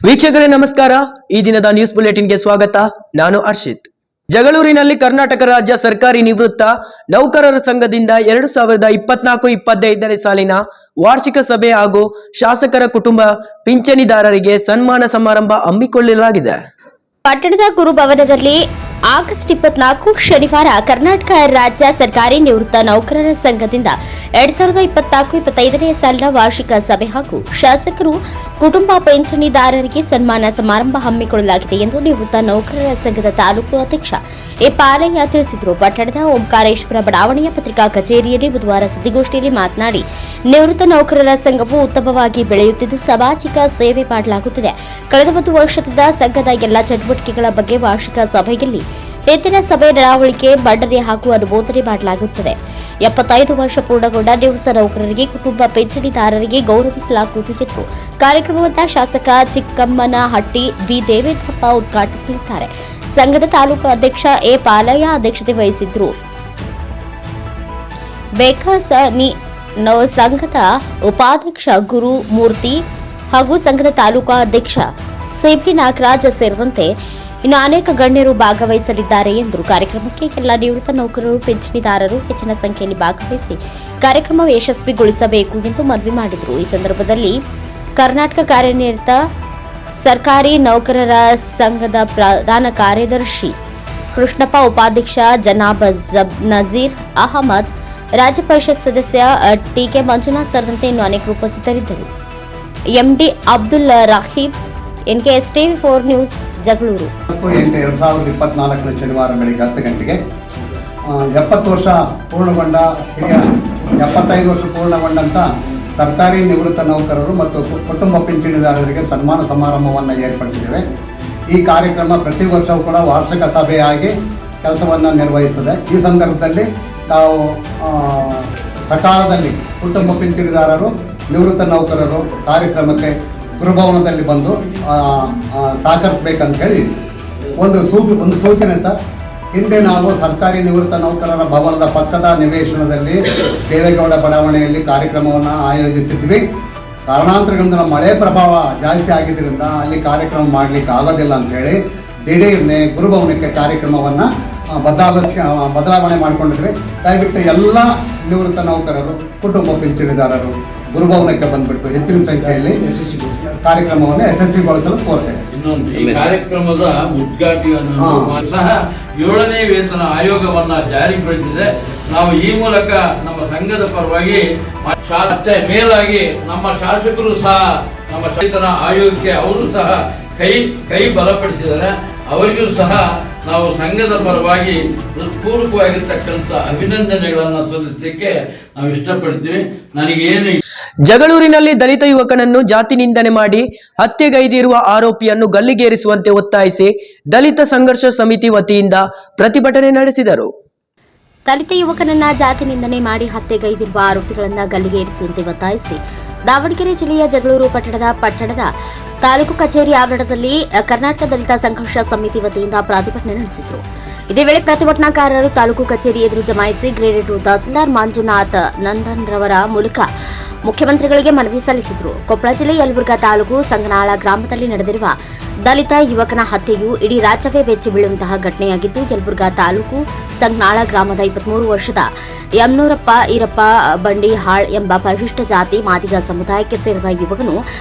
ವೀಕ್ಷಕರೇ ನಮಸ್ಕಾರ. ಈ ದಿನದ ನ್ಯೂಸ್ ಬುಲೆಟಿನ್ಗೆ ಸ್ವಾಗತ. ನಾನು ಹರ್ಷಿತ್. ಜಗಳೂರಿನಲ್ಲಿ ಕರ್ನಾಟಕ ರಾಜ್ಯ ಸರ್ಕಾರಿ ನಿವೃತ್ತ ನೌಕರರ ಸಂಘದಿಂದ 2024-25ನೇ ಸಾಲಿನ ವಾರ್ಷಿಕ ಸಭೆ ಹಾಗೂ ಶಾಸಕರ ಕುಟುಂಬ ಪಿಂಚಣಿದಾರರಿಗೆ ಸನ್ಮಾನ ಸಮಾರಂಭ ಹಮ್ಮಿಕೊಳ್ಳಲಾಗಿದೆ. ಪಟ್ಟಣದ ಗುರುಭವನದಲ್ಲಿ ಆಗಸ್ಟ್ 24 ಶನಿವಾರ ಕರ್ನಾಟಕ ರಾಜ್ಯ ಸರ್ಕಾರಿ ನಿವೃತ್ತ ನೌಕರರ ಸಂಘದಿಂದ 2024-25ನೇ ಸಾಲಿನ ವಾರ್ಷಿಕ ಸಭೆ ಹಾಗೂ ಶಾಸಕರು ಕುಟುಂಬ ಪಿಂಚಣಿದಾರರಿಗೆ ಸನ್ಮಾನ ಸಮಾರಂಭ ಹಮ್ಮಿಕೊಳ್ಳಲಾಗಿದೆ ಎಂದು ನಿವೃತ್ತ ನೌಕರರ ಸಂಘದ ತಾಲೂಕು ಅಧ್ಯಕ್ಷ ಎ ಪಾಲಯ್ಯ ತಿಳಿಸಿದರು. ಪಟ್ಟಣದ ಓಂಕಾರೇಶ್ವರ ಬಡಾವಣೆಯ ಪತ್ರಿಕಾ ಕಚೇರಿಯಲ್ಲಿ ಬುಧವಾರ ಸುದ್ದಿಗೋಷ್ಠಿಯಲ್ಲಿ ಮಾತನಾಡಿ, ನಿವೃತ್ತ ನೌಕರರ ಸಂಘವು ಉತ್ತಮವಾಗಿ ಬೆಳೆಯುತ್ತಿದ್ದು ಸಾಮಾಜಿಕ ಸೇವೆ ಮಾಡಲಾಗುತ್ತಿದೆ. ಕಳೆದ 1 ವರ್ಷದಿಂದ ಸಂಘದ ಎಲ್ಲಾ ಚಟುವಟಿಕೆಗಳ ಬಗ್ಗೆ ವಾರ್ಷಿಕ ಸಭೆಯಲ್ಲಿ ಹೆಚ್ಚಿನ ಸಭೆ ನಡವಳಿಕೆ ಮಂಡನೆ ಹಾಗೂ ಅನುಮೋದನೆ ಮಾಡಲಾಗುತ್ತದೆ. 75 ವರ್ಷ ಪೂರ್ಣಗೊಂಡ ನಿವೃತ್ತ ನೌಕರರಿಗೆ ಕುಟುಂಬ ಪಿಂಚಣಿದಾರರಿಗೆ ಗೌರವಿಸಲಾಗುವುದು ಎಂದು ಕಾರ್ಯಕ್ರಮವನ್ನು ಶಾಸಕ ಚಿಕ್ಕಮ್ಮನಹಟ್ಟಿ ಬಿ ದೇವೇಂದ್ರಪ್ಪ ಉದ್ಘಾಟಿಸಲಿದ್ದಾರೆ. ಸಂಘದ ತಾಲೂಕು ಅಧ್ಯಕ್ಷ ಎ ಪಾಲಯ್ಯ ಅಧ್ಯಕ್ಷತೆ ವಹಿಸಿದ್ರು. ಸಂಘದ ಉಪಾಧ್ಯಕ್ಷ ಗುರುಮೂರ್ತಿ ಹಾಗೂ ಸಂಘದ ತಾಲೂಕು ಅಧ್ಯಕ್ಷ ಸಿಬಿ ನಾಗರಾಜ್ ಸೇರಿದಂತೆ ಇನ್ನು ಅನೇಕ ಗಣ್ಯರು ಭಾಗವಹಿಸಲಿದ್ದಾರೆ ಎಂದರು. ಕಾರ್ಯಕ್ರಮಕ್ಕೆ ಎಲ್ಲ ನಿವೃತ್ತ ನೌಕರರು ಪಿಂಚಣಿದಾರರು ಹೆಚ್ಚಿನ ಸಂಖ್ಯೆಯಲ್ಲಿ ಭಾಗವಹಿಸಿ ಕಾರ್ಯಕ್ರಮ ಯಶಸ್ವಿಗೊಳಿಸಬೇಕು ಎಂದು ಮನವಿ ಮಾಡಿದರು. ಈ ಸಂದರ್ಭದಲ್ಲಿ ಕರ್ನಾಟಕ ಕಾರ್ಯನಿರತ ಸರ್ಕಾರಿ ನೌಕರರ ಸಂಘದ ಪ್ರಧಾನ ಕಾರ್ಯದರ್ಶಿ ಕೃಷ್ಣಪ್ಪ, ಉಪಾಧ್ಯಕ್ಷ ಜನಾಬ್ ನಜೀರ್ ಅಹಮದ್, ರಾಜ್ಯ ಪರಿಷತ್ ಸದಸ್ಯ ಟಿಕೆ ಮಂಜುನಾಥ್ ಸೇರಿದಂತೆ ಇನ್ನು ಅನೇಕರು ಉಪಸ್ಥಿತರಿದ್ದರು. MD Abdul Raheeb, NKS TV 4 news, Jagalur. 2024 ಶನಿವಾರ ಬೆಳಿಗ್ಗೆ 10 ಗಂಟೆಗೆ 70 ವರ್ಷ ಪೂರ್ಣಗೊಂಡ ಹಿರಿಯ 75 ವರ್ಷ ಪೂರ್ಣಗೊಂಡಂಥ ಸರ್ಕಾರಿ ನಿವೃತ್ತ ನೌಕರರು ಮತ್ತು ಕುಟುಂಬ ಪಿಂಚಣಿದಾರರಿಗೆ ಸನ್ಮಾನ ಸಮಾರಂಭವನ್ನು ಏರ್ಪಡಿಸಿದ್ದೇವೆ. ಈ ಕಾರ್ಯಕ್ರಮ ಪ್ರತಿ ವರ್ಷವೂ ಕೂಡ ವಾರ್ಷಿಕ ಸಭೆಯಾಗಿ ಕೆಲಸವನ್ನು ನಿರ್ವಹಿಸುತ್ತದೆ. ಈ ಸಂದರ್ಭದಲ್ಲಿ ನಾವು ಸಕಾಲದಲ್ಲಿ ಕುಟುಂಬ ಪಿಂಚಣಿದಾರರು ನಿವೃತ್ತ ನೌಕರರು ಕಾರ್ಯಕ್ರಮಕ್ಕೆ ಗುರುಭವನದಲ್ಲಿ ಬಂದು ಸಹಕರಿಸಬೇಕಂತ ಹೇಳಿ ಒಂದು ಸೂಚನೆ ಸರ್. ಹಿಂದೆ ನಾವು ಸರ್ಕಾರಿ ನಿವೃತ್ತ ನೌಕರರ ಭವನದ ಪಕ್ಕದ ನಿವೇಶನದಲ್ಲಿ ದೇವೇಗೌಡ ಬಡಾವಣೆಯಲ್ಲಿ ಕಾರ್ಯಕ್ರಮವನ್ನು ಆಯೋಜಿಸಿದ್ವಿ. ಕಾರಣಾಂತರಗಳಿಂದ ಮಳೆ ಪ್ರಭಾವ ಜಾಸ್ತಿ ಆಗಿದ್ದರಿಂದ ಅಲ್ಲಿ ಕಾರ್ಯಕ್ರಮ ಮಾಡಲಿಕ್ಕೆ ಆಗೋದಿಲ್ಲ ಅಂಥೇಳಿ ದಿಢೀರ್ನೆ ಗುರುಭವನಕ್ಕೆ ಕಾರ್ಯಕ್ರಮವನ್ನು ಬದಲಾವಣೆ ಮಾಡಿಕೊಂಡಿದ್ವಿ. ದಯವಿಟ್ಟು ಎಲ್ಲ ನಿವೃತ್ತ ನೌಕರರು ಕುಟುಂಬ ಪಿಂಚಣಿದಾರರು ಗುರುಭವನಕ್ಕೆ ಬಂದ್ಬಿಟ್ಟು ಹೆಚ್ಚಿನ ಸಂಖ್ಯೆಯಲ್ಲಿ ಕಾರ್ಯಕ್ರಮವನ್ನು ಯಶಸ್ವಿಗೊಳಿಸಲು ಕೋರ್ತೇವೆ. ಇನ್ನೊಂದು ಈ ಕಾರ್ಯಕ್ರಮದ ಉದ್ಘಾಟನೆಯನ್ನು ಸಹ 7ನೇ ವೇತನ ಆಯೋಗವನ್ನ ಜಾರಿಗೊಳಿಸಿದೆ. ನಾವು ಈ ಮೂಲಕ ನಮ್ಮ ಸಂಘದ ಪರವಾಗಿ ಮೇಲಾಗಿ ನಮ್ಮ ಶಾಸಕರು ಸಹ ನಮ್ಮ ವೇತನ ಆಯೋಗಕ್ಕೆ ಅವರು ಸಹ ಕೈ ಬಲಪಡಿಸಿದ್ದಾರೆ. ಅವರಿಗೂ ಸಹ ನಾವು ಸಂಘದ ಪರವಾಗಿ ಪೂರ್ವಕವಾಗಿರ್ತಕ್ಕಂಥ ಅಭಿನಂದನೆಗಳನ್ನು ಸಲ್ಲಿಸಲಿಕ್ಕೆ ನಾವು ಇಷ್ಟಪಡ್ತೀವಿ. ನನಗೇನು ಜಗಳೂರಿನಲ್ಲಿ ದಲಿತ ಯುವಕನನ್ನು ಜಾತಿ ನಿಂದನೆ ಮಾಡಿ ಹತ್ಯೆಗೈದಿರುವ ಆರೋಪಿಯನ್ನು ಗಲ್ಲಿಗೇರಿಸುವಂತೆ ಒತ್ತಾಯಿಸಿ ದಲಿತ ಸಂಘರ್ಷ ಸಮಿತಿ ವತಿಯಿಂದ ಪ್ರತಿಭಟನೆ ನಡೆಸಿದರು. ದಲಿತ ಯುವಕನನ್ನ ಜಾತಿ ನಿಂದನೆ ಮಾಡಿ ಹತ್ಯೆಗೈದಿರುವ ಆರೋಪಿಗಳನ್ನು ಗಲ್ಲಿಗೇರಿಸುವಂತೆ ಒತ್ತಾಯಿಸಿ ದಾವಣಗೆರೆ ಜಿಲ್ಲೆಯ ಜಗಳೂರು ಪಟ್ಟಣದ ತಾಲೂಕು ಕಚೇರಿ ಆವರಣದಲ್ಲಿ ಕರ್ನಾಟಕ ದಲಿತ ಸಂಘರ್ಷ ಸಮಿತಿ ವತಿಯಿಂದ ಪ್ರತಿಭಟನೆ ನಡೆಸಿದರು. ಇದೇ ವೇಳೆ ಪ್ರತಿಭಟನಾಕಾರರು ತಾಲೂಕು ಕಚೇರಿ ಎದುರು ಜಮಾಯಿಸಿ ಗ್ರೇಡ್ 2 ತಹಸೀಲ್ದಾರ್ ಮಂಜುನಾಥ್ ನಂದನ್ ರವರ ಮೂಲಕ ಮುಖ್ಯಮಂತ್ರಿಗಳಿಗೆ ಮನವಿ ಸಲ್ಲಿಸಿದರು. ಕೊಪ್ಪಳ ಜಿಲ್ಲೆ ಯಲಬುರ್ಗಾ ತಾಲೂಕು ಸಂಗನಾಳ ಗ್ರಾಮದಲ್ಲಿ ನಡೆದಿರುವ ದಲಿತ ಯುವಕನ ಹತ್ಯೆಯು ಇಡೀ ರಾಜ್ಯವೇ ಬೆಚ್ಚಿ ಬೀಳುವಂತಹ ಘಟನೆಯಾಗಿದ್ದು, ಯಲಬುರ್ಗಾ ತಾಲೂಕು ಸಂಗನಾಳ ಗ್ರಾಮದ 23 ವರ್ಷದ ಯಮನೂರಪ್ಪ ಈರಪ್ಪ ಬಂಡಿಹಾಳ್ ಎಂಬ ಪರಿಶಿಷ್ಟ ಜಾತಿ ಮಾದಿಗ ಸಮುದಾಯಕ್ಕೆ ಸೇರಿದ ಯುವಕನು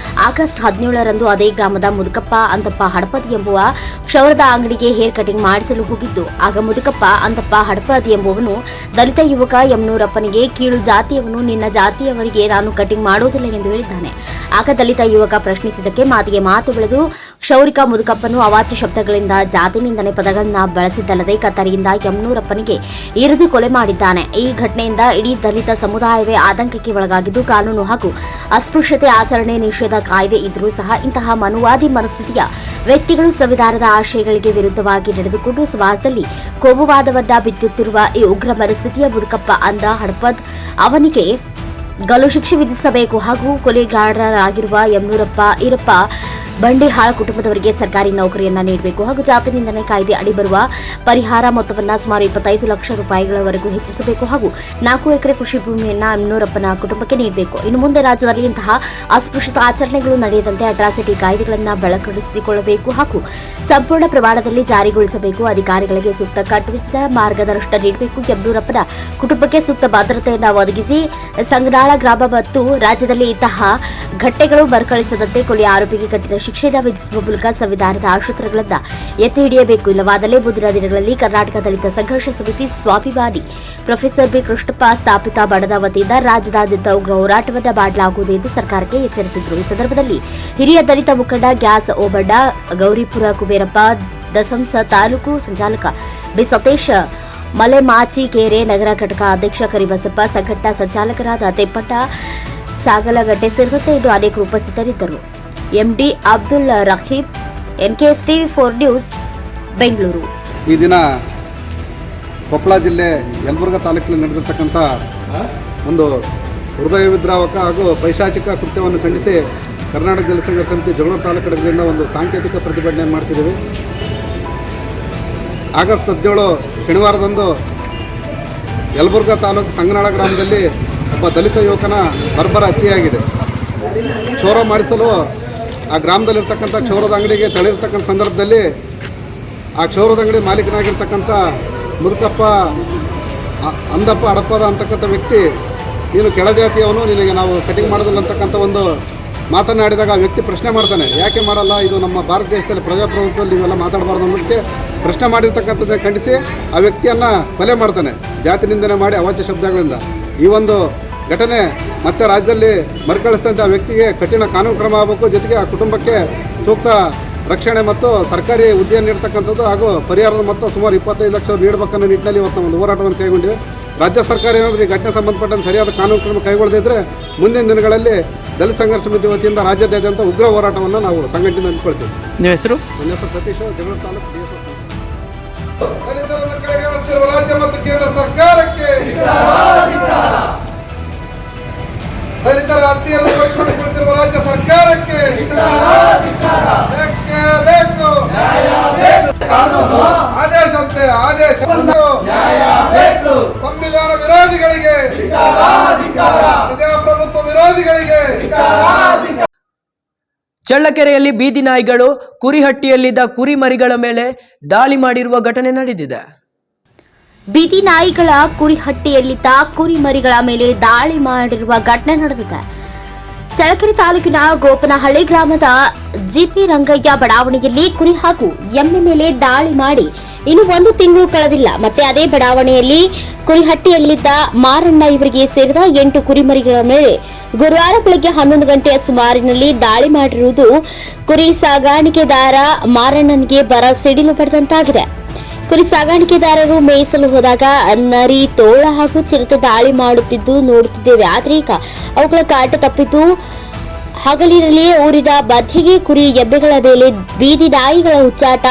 ಆಗಸ್ಟ್ 17ರಂದು ಅದೇ ಗ್ರಾಮದ ಮುದುಕಪ್ಪ ಅಂತಪ್ಪ ಹಡಪದಿ ಎಂಬುವ ಕ್ಷೌರದ ಅಂಗಡಿಗೆ ಹೇರ್ ಕಟಿಂಗ್ ಮಾಡಿಸಲು ಹೋಗಿದ್ದು, ಆಗ ಮುದುಕಪ್ಪ ಅಂತಪ್ಪ ಹಡಪದಿ ಎಂಬುವನು ದಲಿತ ಯುವಕ ಯಮನೂರಪ್ಪನಿಗೆ ಕೀಳು ಜಾತಿಯವನು ನಿನ್ನ ಜಾತಿಯವರಿಗೆ ನಾನು ಕಟಿಂಗ್ ಮಾಡೋದಿಲ್ಲ ಎಂದು ಹೇಳಿದ್ದಾನೆ. ಆಗ ದಲಿತ ಯುವಕ ಪ್ರಶ್ನಿಸಿದ್ದಕ್ಕೆ ಮಾತಿಗೆ ಮಾತು ಬೆಳೆದು ಕ್ಷೌರಿಕ ಮುದುಕಪ್ಪನು ಅವಾಚ್ಯ ಶಬ್ದಗಳಿಂದ ಜಾತಿ ನಿಂದನೆ ಪದಗಳನ್ನ ಬಳಸಿದ್ದಲ್ಲದೆ ಕತ್ತರಿಯಿಂದ ಯಮನೂರಪ್ಪನಿಗೆ ಇರಿದು ಕೊಲೆ ಮಾಡಿದ್ದಾನೆ. ಈ ಘಟನೆಯಿಂದ ಇಡೀ ದಲಿತ ಸಮುದಾಯವೇ ಆತಂಕಕ್ಕೆ ಒಳಗಾಗಿದ್ದು, ಕಾನೂನು ಹಾಗೂ ಅಸ್ಪೃಶ್ಯತೆ ಆಚರಣೆ ನಿಷೇಧ ಕಾಯ್ದೆ ಇದ್ರೂ ಸಹ ಇಂತಹ ಮನುವಾದಿ ಮನಸ್ಥಿತಿಯ ವ್ಯಕ್ತಿಗಳು ಸಂವಿಧಾನದ ಆಶಯಗಳಿಗೆ ವಿರುದ್ಧವಾಗಿ ನಡೆದುಕೊಂಡು ಸಮಾಜದಲ್ಲಿ ಕೋಮುವಾದವನ್ನ ಬಿತ್ತುತ್ತಿರುವ ಈ ಉಗ್ರ ಮನಸ್ಥಿತಿಯ ಮುದುಕಪ್ಪ ಅಂದ ಹಡಪದ್ ಅವನಿಗೆ ಗಲ್ಲು ಶಿಕ್ಷೆ ವಿಧಿಸಬೇಕು ಹಾಗೂ ಕೊಲೆಗಾರರಾಗಿರುವ ಯಮನೂರಪ್ಪ ಈರಪ್ಪ ಬಂಡಿಹಾಳ ಕುಟುಂಬದವರಿಗೆ ಸರ್ಕಾರಿ ನೌಕರಿಯನ್ನ ನೀಡಬೇಕು ಹಾಗೂ ಜಾತಿ ನಿಂದನೆ ಕಾಯ್ದೆ ಅಡಿ ಬರುವ ಪರಿಹಾರ ಮೊತ್ತವನ್ನು ಸುಮಾರು 25 ಲಕ್ಷ ರೂಪಾಯಿಗಳವರೆಗೂ ಹೆಚ್ಚಿಸಬೇಕು ಹಾಗೂ 4 ಎಕರೆ ಕೃಷಿ ಭೂಮಿಯನ್ನ ಅಮ್ನೂರಪ್ಪನ ಕುಟುಂಬಕ್ಕೆ ನೀಡಬೇಕು. ಇನ್ನು ಮುಂದೆ ರಾಜ್ಯದಲ್ಲಿ ಇಂತಹ ಅಸ್ಪೃಶ್ಯತ ಆಚರಣೆಗಳು ನಡೆಯದಂತೆ ಅಟ್ರಾಸಿಟಿ ಕಾಯ್ದೆಗಳನ್ನು ಬಳಸಿಕೊಳ್ಳಬೇಕು ಹಾಗೂ ಸಂಪೂರ್ಣ ಪ್ರಮಾಣದಲ್ಲಿ ಜಾರಿಗೊಳಿಸಬೇಕು. ಅಧಿಕಾರಿಗಳಿಗೆ ಸೂಕ್ತ ಕಟ್ಟುನಿಟ್ಟಿನ ಮಾರ್ಗದರ್ಶನ ನೀಡಬೇಕು. ಯಮ್ನೂರಪ್ಪನ ಕುಟುಂಬಕ್ಕೆ ಸೂಕ್ತ ಭದ್ರತೆಯನ್ನು ಒದಗಿಸಿ ಸಂಗನಾಳ ಗ್ರಾಮ ಮತ್ತು ರಾಜ್ಯದಲ್ಲಿ ಇಂತಹ ಘಟನೆಗಳು ಮರುಕಳಿಸದಂತೆ ಕೊಲೆಯ ಆರೋಪಿಗೆ ಕಠಿಣ ಶಿಕ್ಷೆಯನ್ನು ವಿಧಿಸುವ ಮೂಲಕ ಸಂವಿಧಾನದ ಆಶೋತ್ತರಗಳನ್ನು ಎತ್ತಿ ಹಿಡಿಯಬೇಕು. ಇಲ್ಲವಾದರೆ ಮುಂದಿನ ದಿನಗಳಲ್ಲಿ ಕರ್ನಾಟಕ ದಲಿತ ಸಂಘರ್ಷ ಸಮಿತಿ ಸ್ವಾಭಿಮಾನಿ ಪ್ರೊಫೆಸರ್ ಬಿ ಕೃಷ್ಣಪ್ಪ ಸ್ಥಾಪಿತ ಬಣದ ವತಿಯಿಂದ ರಾಜ್ಯದಾದ್ಯಂತ ಉಗ್ರ ಹೋರಾಟವನ್ನು ಮಾಡಲಾಗುವುದು ಎಂದು ಸರ್ಕಾರಕ್ಕೆ ಎಚ್ಚರಿಸಿದರು. ಈ ಸಂದರ್ಭದಲ್ಲಿ ಹಿರಿಯ ದಲಿತ ಮುಖಂಡ ಗ್ಯಾಸ್ ಓಬಣ್ಣ, ಗೌರಿಪುರ ಕುಬೇರಪ್ಪ, ದಸಂಸ ತಾಲೂಕು ಸಂಚಾಲಕ ಬಿ ಸತೀಶ್, ಮಲೆಮಾಚಿಕೆರೆ ನಗರ ಘಟಕ ಅಧ್ಯಕ್ಷ ಕರಿಬಸಪ್ಪ, ಸಂಘಟನಾ ಸಂಚಾಲಕರಾದ ತೆಪ್ಪಟ್ಟ, ಸಾಗಲಗಟ್ಟೆ ಸೇರಿದಂತೆ ಇನ್ನು ಅನೇಕರು ಉಪಸ್ಥಿತರಿದ್ದರು. MD Abdul Raheeb, NKS TV 4 news, Bengaluru. ಈ ದಿನ ಕೊಪ್ಪಳ ಜಿಲ್ಲೆ ಯಲಬುರ್ಗಾ ತಾಲೂಕಿನಲ್ಲಿ ನಡೆದಿರ್ತಕ್ಕಂಥ ಒಂದು ಹೃದಯ ವಿದ್ರಾವಕ ಹಾಗೂ ಪೈಶಾಚಿಕ ಕೃತ್ಯವನ್ನು ಖಂಡಿಸಿ ಕರ್ನಾಟಕ ದಲಿತ ಸಂಘರ್ಷ ಸಮಿತಿ ಜಗಳೂರು ತಾಲೂಕು ಘಟಕದಿಂದ ಒಂದು ಸಾಂಕೇತಿಕ ಪ್ರತಿಭಟನೆ ಮಾಡ್ತಿದ್ದೀವಿ. ಆಗಸ್ಟ್ 17 ಶನಿವಾರದಂದು ಯಲಬುರ್ಗಾ ತಾಲೂಕು ಸಂಗನಾಳ ಗ್ರಾಮದಲ್ಲಿ ಒಬ್ಬ ದಲಿತ ಯುವಕನ ಬರ್ಬರ ಹತ್ಯೆಯಾಗಿದೆ. ಕ್ಷೌರ ಮಾಡಿಸಲು ಆ ಗ್ರಾಮದಲ್ಲಿರ್ತಕ್ಕಂಥ ಕ್ಷೌರದ ಅಂಗಡಿಗೆ ತಳಿರ್ತಕ್ಕಂಥ ಸಂದರ್ಭದಲ್ಲಿ ಆ ಕ್ಷೌರದ ಅಂಗಡಿ ಮಾಲೀಕನಾಗಿರ್ತಕ್ಕಂಥ ಮುದುಕಪ್ಪ ಅಂದಪ್ಪ ಅಡಪದ ಅಂತಕ್ಕಂಥ ವ್ಯಕ್ತಿ, ನೀನು ಕೆಳಜಾತಿಯವನು, ನಿನಗೆ ನಾವು ಕಟಿಂಗ್ ಮಾಡೋದಿಲ್ಲ ಅಂತಕ್ಕಂಥ ಒಂದು ಮಾತನಾಡಿದಾಗ ಆ ವ್ಯಕ್ತಿ ಪ್ರಶ್ನೆ ಮಾಡ್ತಾನೆ, ಯಾಕೆ ಮಾಡಲ್ಲ, ಇದು ನಮ್ಮ ಭಾರತ ದೇಶದಲ್ಲಿ ಪ್ರಜಾಪ್ರಭುತ್ವದಲ್ಲಿ ನೀವೆಲ್ಲ ಮಾತಾಡಬಾರ್ದು ಅನ್ನೋದಕ್ಕೆ ಪ್ರಶ್ನೆ ಮಾಡಿರ್ತಕ್ಕಂಥದ್ದನ್ನು ಖಂಡಿಸಿ ಆ ವ್ಯಕ್ತಿಯನ್ನು ಕೊಲೆ ಮಾಡ್ತಾನೆ, ಜಾತಿ ನಿಂದನೆ ಮಾಡಿ ಅವಾಚ್ಯ ಶಬ್ದಗಳಿಂದ. ಈ ಒಂದು ಘಟನೆ ಮತ್ತೆ ರಾಜ್ಯದಲ್ಲಿ ಮರುಕಳಿಸಿದಂಥ ಆ ವ್ಯಕ್ತಿಗೆ ಕಠಿಣ ಕಾನೂನು ಕ್ರಮ ಆಗಬೇಕು, ಜೊತೆಗೆ ಆ ಕುಟುಂಬಕ್ಕೆ ಸೂಕ್ತ ರಕ್ಷಣೆ ಮತ್ತು ಸರ್ಕಾರಿ ಹುದ್ದೆಯನ್ನು ನೀಡ್ತಕ್ಕಂಥದ್ದು ಹಾಗೂ ಪರಿಹಾರದ ಮೊತ್ತ ಸುಮಾರು 25 ಲಕ್ಷ ನೀಡಬೇಕನ್ನೋ ನಿಟ್ಟಿನಲ್ಲಿ ಇವತ್ತು ಒಂದು ಹೋರಾಟವನ್ನು ಕೈಗೊಂಡಿವೆ. ರಾಜ್ಯ ಸರ್ಕಾರ ಏನಾದರೂ ಈ ಘಟನೆ ಸಂಬಂಧಪಟ್ಟಂತೆ ಸರಿಯಾದ ಕಾನೂನು ಕ್ರಮ ಕೈಗೊಳ್ಳದಿದ್ದರೆ ಮುಂದಿನ ದಿನಗಳಲ್ಲಿ ದಲಿತ ಸಂಘರ್ಷ ಸಮಿತಿ ವತಿಯಿಂದ ರಾಜ್ಯಾದ್ಯಂತ ಉಗ್ರ ಹೋರಾಟವನ್ನು ನಾವು ಸಂಘಟನೆ ಅಂದ್ಕೊಳ್ತೀವಿ. ನಿಮ್ಮ ಹೆಸರು? ನನ್ನ ಹೆಸರು ಸತೀಶ್, ಜಗಳೂರು ತಾಲೂಕು DSS. ದಲಿತರನ್ನು ಕೆಳಗಿಳಿಸಿರುವ ರಾಜ್ಯ ಮತ್ತು ಕೇಂದ್ರ ಸರ್ಕಾರಕ್ಕೆ, ದಲಿತರ ಹತ್ಯೆಯನ್ನು ಕೊಡಿಸಿರುವ ರಾಜ್ಯ ಸರ್ಕಾರಕ್ಕೆ ಬೇಕು ಆದೇಶಂತೆ ಆದೇಶ, ಸಂವಿಧಾನ ವಿರೋಧಿಗಳಿಗೆ, ಪ್ರಜಾಪ್ರಭುತ್ವ ವಿರೋಧಿಗಳಿಗೆ. ಚಳ್ಳಕೆರೆಯಲ್ಲಿ ಬೀದಿ ನಾಯಿಗಳು ಕುರಿಹಟ್ಟಿಯಲ್ಲಿದ್ದ ಕುರಿ ಮರಿಗಳ ಮೇಲೆ ದಾಳಿ ಮಾಡಿರುವ ಘಟನೆ ನಡೆದಿದೆ. ಬೀದಿ ನಾಯಿಗಳ ಕುರಿಹಟ್ಟಿಯಲ್ಲಿದ್ದ ಕುರಿ ಮರಿಗಳ ಮೇಲೆ ದಾಳಿ ಮಾಡಿರುವ ಘಟನೆ ನಡೆದಿದೆ. ಚಳ್ಳಕೆರೆ ತಾಲೂಕಿನ ಗೋಪನಹಳ್ಳಿ ಗ್ರಾಮದ ಜಿಪಿ ರಂಗಯ್ಯ ಬಡಾವಣೆಯಲ್ಲಿ ಕುರಿ ಹಾಗೂ ಎಮ್ಮೆ ಮೇಲೆ ದಾಳಿ ಮಾಡಿ ಇನ್ನು 1 ತಿಂಗಳು ಕಳೆದಿಲ್ಲ. ಮತ್ತೆ ಅದೇ ಬಡಾವಣೆಯಲ್ಲಿ ಕುರಿಹಟ್ಟಿಯಲ್ಲಿದ್ದ ಮಾರಣ್ಣ ಇವರಿಗೆ ಸೇರಿದ 8 ಕುರಿಮರಿಗಳ ಮೇಲೆ ಗುರುವಾರ ಬೆಳಗ್ಗೆ 11 ಗಂಟೆಯ ಸುಮಾರಿನಲ್ಲಿ ದಾಳಿ ಮಾಡಿರುವುದು ಕುರಿ ಸಾಗಾಣಿಕೆದಾರ ಮಾರಣ್ಣನಿಗೆ ಬರ ಸಿಡಿಲು ಪಡೆದಂತಾಗಿದೆ. ಕುರಿ ಸಾಗಾಣಿಕೆದಾರರು ಮೇಯಿಸಲು ಹೋದಾಗ ನರಿ, ತೋಳ ಹಾಗೂ ಚಿರತೆ ದಾಳಿ ಮಾಡುತ್ತಿದ್ದು ನೋಡುತ್ತಿದ್ದೇವೆ. ಆದರೆ ಈಗ ಅವುಗಳ ಕಾಟ ತಪ್ಪಿದ್ದು ಹಗಲಿನಲ್ಲಿ ಊರಿದ ಬದಿಗೆ ಕುರಿ ಎಬ್ಬೆಗಳ ಮೇಲೆ ಬೀದಿ ನಾಯಿಗಳ ಹುಚ್ಚಾಟ,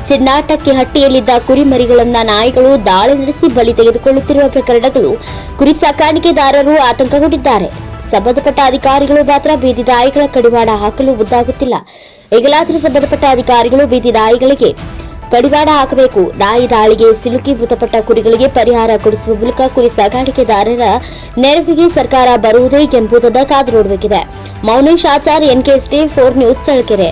ಚಿನ್ನಾಟಕ್ಕೆ ಹಟ್ಟಿಯಲ್ಲಿದ್ದ ಕುರಿ ಮರಿಗಳನ್ನ ನಾಯಿಗಳು ದಾಳಿ ನಡೆಸಿ ಬಲಿ ತೆಗೆದುಕೊಳ್ಳುತ್ತಿರುವ ಪ್ರಕರಣಗಳು ಕುರಿ ಸಾಕಾಣಿಕೆದಾರರು ಆತಂಕಗೊಂಡಿದ್ದಾರೆ. ಸಂಬಂಧಪಟ್ಟ ಅಧಿಕಾರಿಗಳು ಮಾತ್ರ ಬೀದಿ ನಾಯಿಗಳ ಕಡಿವಾಣ ಹಾಕಲು ಮುಂದಾಗುತ್ತಿಲ್ಲ. ಈಗಲಾದರೂ ಸಂಬಂಧಪಟ್ಟ ಅಧಿಕಾರಿಗಳು ಬೀದಿ ನಾಯಿಗಳಿಗೆ ಕಡಿವಾಣ ಹಾಕಬೇಕು. ನಾಯಿ ದಾಳಿಗೆ ಸಿಲುಕಿ ಮೃತಪಟ್ಟ ಕುರಿಗಳಿಗೆ ಪರಿಹಾರ ಕೊಡಿಸುವ ಮೂಲಕ ಕುರಿ ಸಾಗಾಣಿಕೆದಾರರ ನೆರವಿಗೆ ಸರ್ಕಾರ ಬರುವುದೇ ಎಂಬುದನ್ನು ಕಾದು ನೋಡಬೇಕಿದೆ. Mounesh Achar, NKS TV 4 news, Challakere.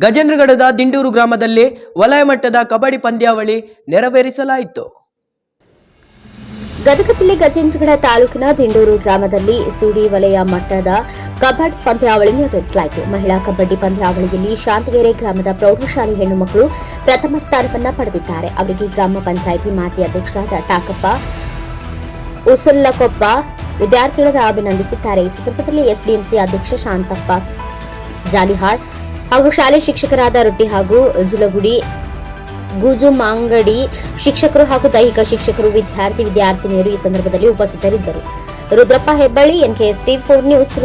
ಗಜೇಂದ್ರಗಡದ ದಿಂಡೂರು ಗ್ರಾಮದಲ್ಲಿ ವಲಯ ಮಟ್ಟದ ಕಬಡ್ಡಿ ಪಂದ್ಯಾವಳಿ ನೆರವೇರಿಸಲಾಯಿತು. ಗದಗ ಜಿಲ್ಲೆ ಗಜೇಂದ್ರಗಡ ತಾಲೂಕಿನ ದಿಂಡೂರು ಗ್ರಾಮದಲ್ಲಿ ಸುಡಿ ವಲಯ ಮಟ್ಟದ ಕಬಡ್ಡಿ ಪಂದ್ಯಾವಳಿ ನೆರವೇರಿಸಲಾಯಿತು. ಮಹಿಳಾ ಕಬಡ್ಡಿ ಪಂದ್ಯಾವಳಿಯಲ್ಲಿ ಶಾಂತಗೆರೆ ಗ್ರಾಮದ ಪ್ರೌಢಶಾಲೆ ಹೆಣ್ಣು ಮಕ್ಕಳು ಪ್ರಥಮ ಸ್ಥಾನವನ್ನು ಪಡೆದಿದ್ದಾರೆ. ಅವರಿಗೆ ಗ್ರಾಮ ಪಂಚಾಯಿತಿ ಮಾಜಿ ಅಧ್ಯಕ್ಷರಾದ ಟಾಕಪ್ಪ ಉಸಲ್ಲಕೊಪ್ಪ ವಿದ್ಯಾರ್ಥಿಗಳನ್ನು ಅಭಿನಂದಿಸಿದ್ದಾರೆ. ಈ ಸಂದರ್ಭದಲ್ಲಿ SDMC ಅಧ್ಯಕ್ಷ ಶಾಂತಪ್ಪ ಜಾಲಿಹಾಳ್ ಹಾಗೂ ಶಾಲೆ ಶಿಕ್ಷಕರಾದ ರೊಟ್ಟಿ ಹಾಗೂ ಜುಲಗುಡಿ, ಗುಜುಮಾಂಗಡಿ ಶಿಕ್ಷಕರು ಹಾಗೂ ದೈಹಿಕ ಶಿಕ್ಷಕರು, ವಿದ್ಯಾರ್ಥಿನಿಯರು ಈ ಸಂದರ್ಭದಲ್ಲಿ ಉಪಸ್ಥಿತರಿದ್ದರು. Rudrappa Hebballi, NKS TV 4 news.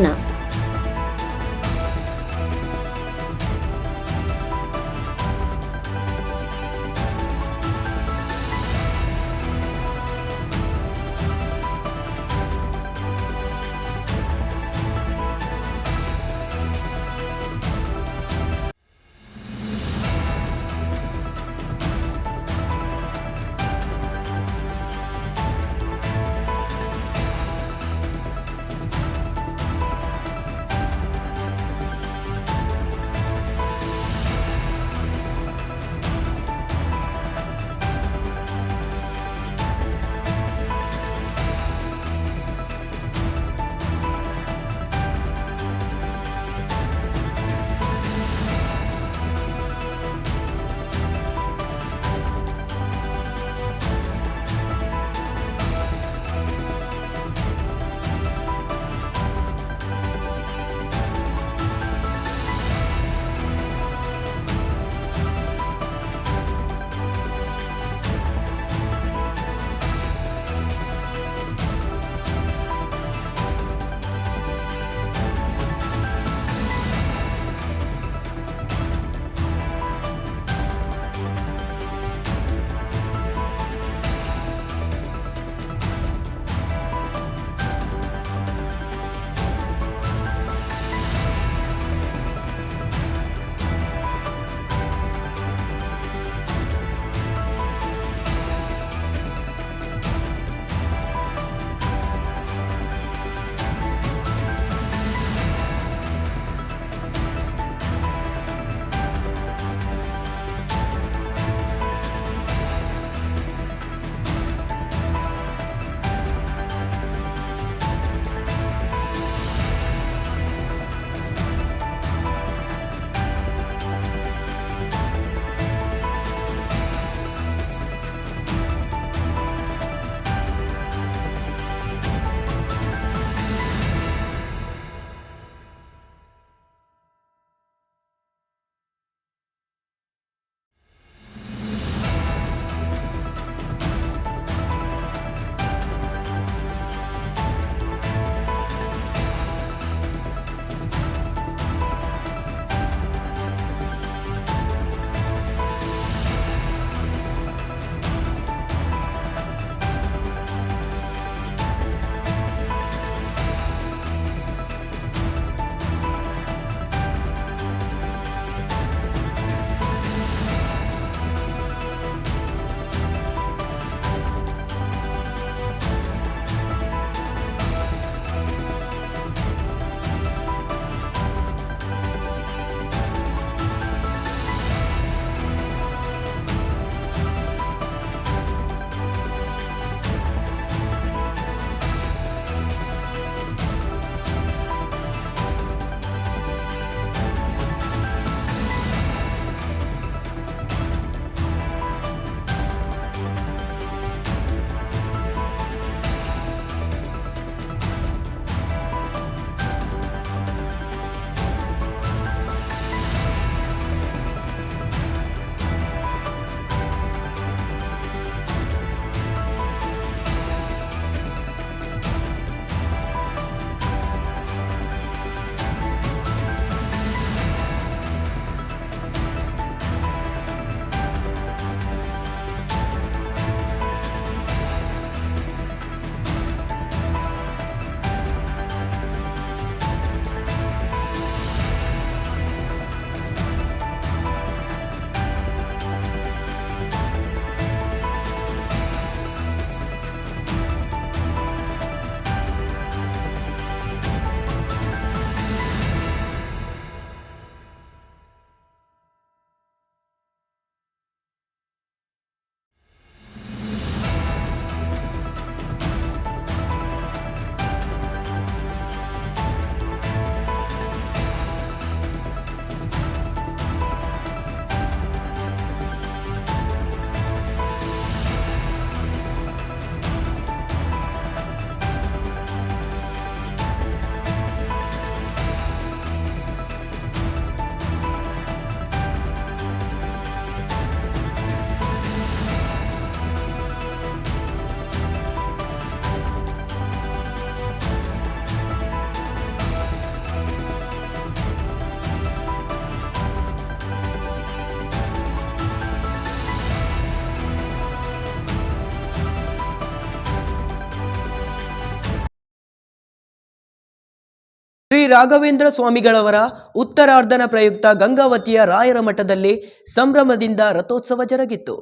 Shri Raghavendra ಸ್ವಾಮಿಗಳವರ ಉತ್ತರಾರ್ಧನ ಪ್ರಯುಕ್ತ ಗಂಗಾವತಿಯ ರಾಯರ ಮಠದಲ್ಲಿ ಸಂಭ್ರಮದಿಂದ ರಥೋತ್ಸವ ಜರುಗಿತು.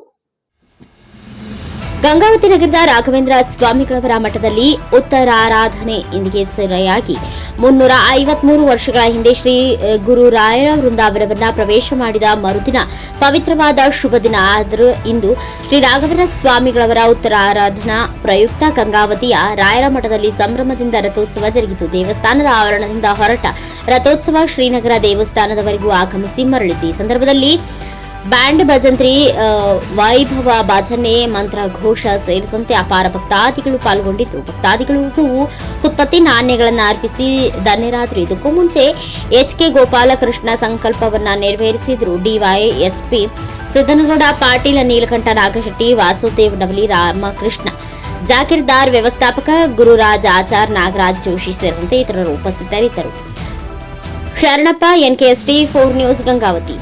ಗಂಗಾವತಿ ನಗರದ ರಾಘವೇಂದ್ರ ಸ್ವಾಮಿಗಳವರ ಮಠದಲ್ಲಿ ಉತ್ತರಾರಾಧನೆ ಇಂದಿಗೆ ಸೆರೆಯಾಗಿ 353 ವರ್ಷಗಳ ಹಿಂದೆ ಶ್ರೀ ಗುರು ರಾಯರ ವೃಂದಾವನವನ್ನ ಪ್ರವೇಶ ಮಾಡಿದ ಮರುದಿನ ಪವಿತ್ರವಾದ ಶುಭ ದಿನ. ಆದರೂ ಇಂದು ಶ್ರೀ ರಾಘವೇಂದ್ರ ಸ್ವಾಮಿಗಳವರ ಉತ್ತರಾರಾಧನಾ ಪ್ರಯುಕ್ತ ಗಂಗಾವತಿಯ ರಾಯರ ಮಠದಲ್ಲಿ ಸಂಭ್ರಮದಿಂದ ರಥೋತ್ಸವ ಜರುಗಿತು. ದೇವಸ್ಥಾನದ ಆವರಣದಿಂದ ಹೊರಟ ರಥೋತ್ಸವ ಶ್ರೀನಗರ ದೇವಸ್ಥಾನದವರೆಗೂ ಆಗಮಿಸಿ ಮರಳಿತು. ಈ ಸಂದರ್ಭದಲ್ಲಿ ಬ್ಯಾಂಡ್ ಭಜಂತ್ರಿ, ವೈಭವ ಭಜನೆ, ಮಂತ್ರ ಘೋಷ ಸೇರಿದಂತೆ ಅಪಾರ ಭಕ್ತಾದಿಗಳು ಪಾಲ್ಗೊಂಡಿದ್ದರು. ಭಕ್ತಾದಿಗಳು ಹುತ್ತತ್ತಿ ನಾಣ್ಯಗಳನ್ನು ಅರ್ಪಿಸಿ ಧನ್ಯರಾದರು. ಇದಕ್ಕೂ ಮುಂಚೆ ಎಚ್.ಕೆ. ಗೋಪಾಲಕೃಷ್ಣ ಸಂಕಲ್ಪವನ್ನ ನೆರವೇರಿಸಿದರು. ಡಿವೈಎಸ್ಪಿ ಸಿದ್ದನಗೌಡ ಪಾಟೀಲ, ನೀಲಕಂಠ ನಾಗಶೆಟ್ಟಿ, ವಾಸುದೇವ್ ನವಲಿ, ರಾಮಕೃಷ್ಣ ಜಾಗೀರ್ದಾರ್, ವ್ಯವಸ್ಥಾಪಕ ಗುರುರಾಜ್ ಆಚಾರ್, ನಾಗರಾಜ್ ಜೋಶಿ ಸೇರಿದಂತೆ ಇತರರು ಉಪಸ್ಥಿತರಿದ್ದರು. Sharanappa, NKST 4 news, Gangavathi.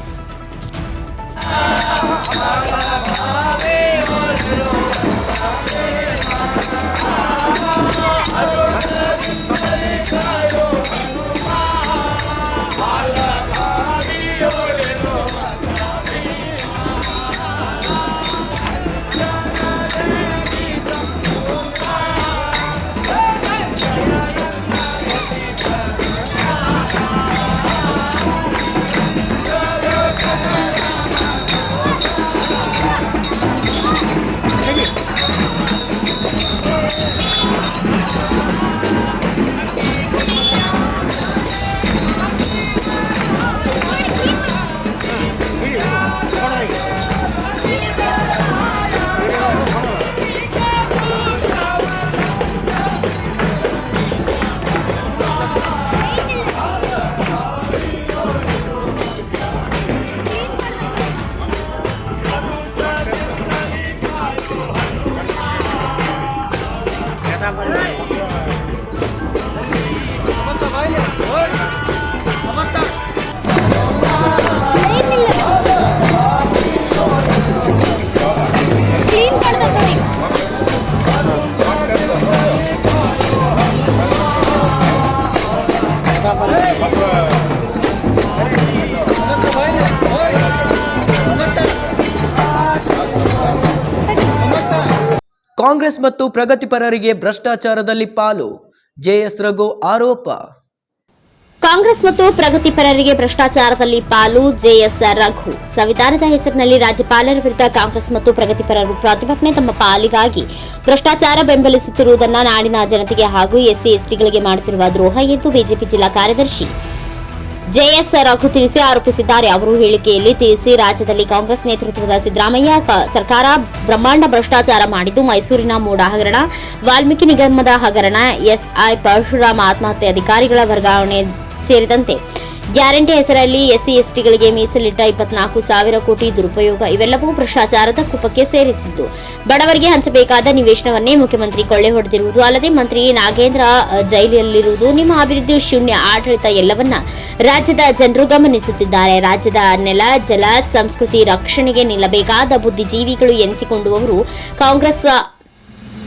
ಕಾಂಗ್ರೆಸ್ ಮತ್ತು ಪ್ರಗತಿಪರರಿಗೆ ಭ್ರಷ್ಟಾಚಾರದಲ್ಲಿ ಪಾಲು, ಜೆಎಸ್ ರಘು ಆರೋಪ. ಕಾಂಗ್ರೆಸ್ ಮತ್ತು ಪ್ರಗತಿಪರರಿಗೆ ಭ್ರಷ್ಟಾಚಾರದಲ್ಲಿ ಪಾಲು, ಜೆಎಸ್ ರಘು. ಸಂವಿಧಾನದ ಹೆಸರಿನಲ್ಲಿ ರಾಜ್ಯಪಾಲರ ವಿರುದ್ಧ ಕಾಂಗ್ರೆಸ್ ಮತ್ತು ಪ್ರಗತಿಪರರು ಪ್ರತಿಭಟನೆ, ತಮ್ಮ ಪಾಲಿಗಾಗಿ ಭ್ರಷ್ಟಾಚಾರ ಬೆಂಬಲಿಸುತ್ತಿರುವುದನ್ನು ನಾಡಿನ ಜನತೆಗೆ ಹಾಗೂ ಎಸ್ಸಿ ಎಸ್ಟಿಗಳಿಗೆ ಮಾಡುತ್ತಿರುವ ದ್ರೋಹ ಎಂದು ಬಿಜೆಪಿ ಜಿಲ್ಲಾ ಕಾರ್ಯದರ್ಶಿ ಜೆಎಸ್ ರಘು ತಿಳಿಸಿ ಆರೋಪಿಸಿದ್ದಾರೆ. ಅವರು ಹೇಳಿಕೆಯಲ್ಲಿ ತಿಳಿಸಿ, ರಾಜ್ಯದಲ್ಲಿ ಕಾಂಗ್ರೆಸ್ ನೇತೃತ್ವದ ಸಿದ್ದರಾಮಯ್ಯ ಸರ್ಕಾರ ಬ್ರಹ್ಮಾಂಡ ಭ್ರಷ್ಟಾಚಾರ ಮಾಡಿದ್ದು, ಮೈಸೂರಿನ ಮೂಡ ಹಗರಣ, ವಾಲ್ಮೀಕಿ ನಿಗಮದ ಹಗರಣ, ಎಸ್ಐ ಪರಶುರಾಮ ಆತ್ಮಹತ್ಯೆ, ಅಧಿಕಾರಿಗಳ ವರ್ಗಾವಣೆ ಸೇರಿದಂತೆ ಗ್ಯಾರಂಟಿ ಹೆಸರಲ್ಲಿ ಎಸ್ಸಿ ಎಸ್ಟಿಗಳಿಗೆ ಮೀಸಲಿಟ್ಟ 24,000 ಕೋಟಿ ದುರುಪಯೋಗ ಇವೆಲ್ಲವೂ ಭ್ರಷ್ಟಾಚಾರದ ಕೂಪಕ್ಕೆ ಸೇರಿಸಿದ್ದು. ಬಡವರಿಗೆ ಹಂಚಬೇಕಾದ ನಿವೇಶನವನ್ನೇ ಮುಖ್ಯಮಂತ್ರಿ ಕೊಳ್ಳೆ ಹೊಡೆದಿರುವುದು ಅಲ್ಲದೆ ಮಂತ್ರಿ ನಾಗೇಂದ್ರ ಜೈಲಿನಲ್ಲಿರುವುದು, ನಿಮ್ಮ ಅಭಿವೃದ್ಧಿ ಶೂನ್ಯ ಆಡಳಿತ ಎಲ್ಲವನ್ನ ರಾಜ್ಯದ ಜನರು ಗಮನಿಸುತ್ತಿದ್ದಾರೆ. ರಾಜ್ಯದ ನೆಲ, ಜಲ, ಸಂಸ್ಕೃತಿ ರಕ್ಷಣೆಗೆ ನಿಲ್ಲಬೇಕಾದ ಬುದ್ಧಿಜೀವಿಗಳು ಎನಿಸಿಕೊಂಡವರು ಕಾಂಗ್ರೆಸ್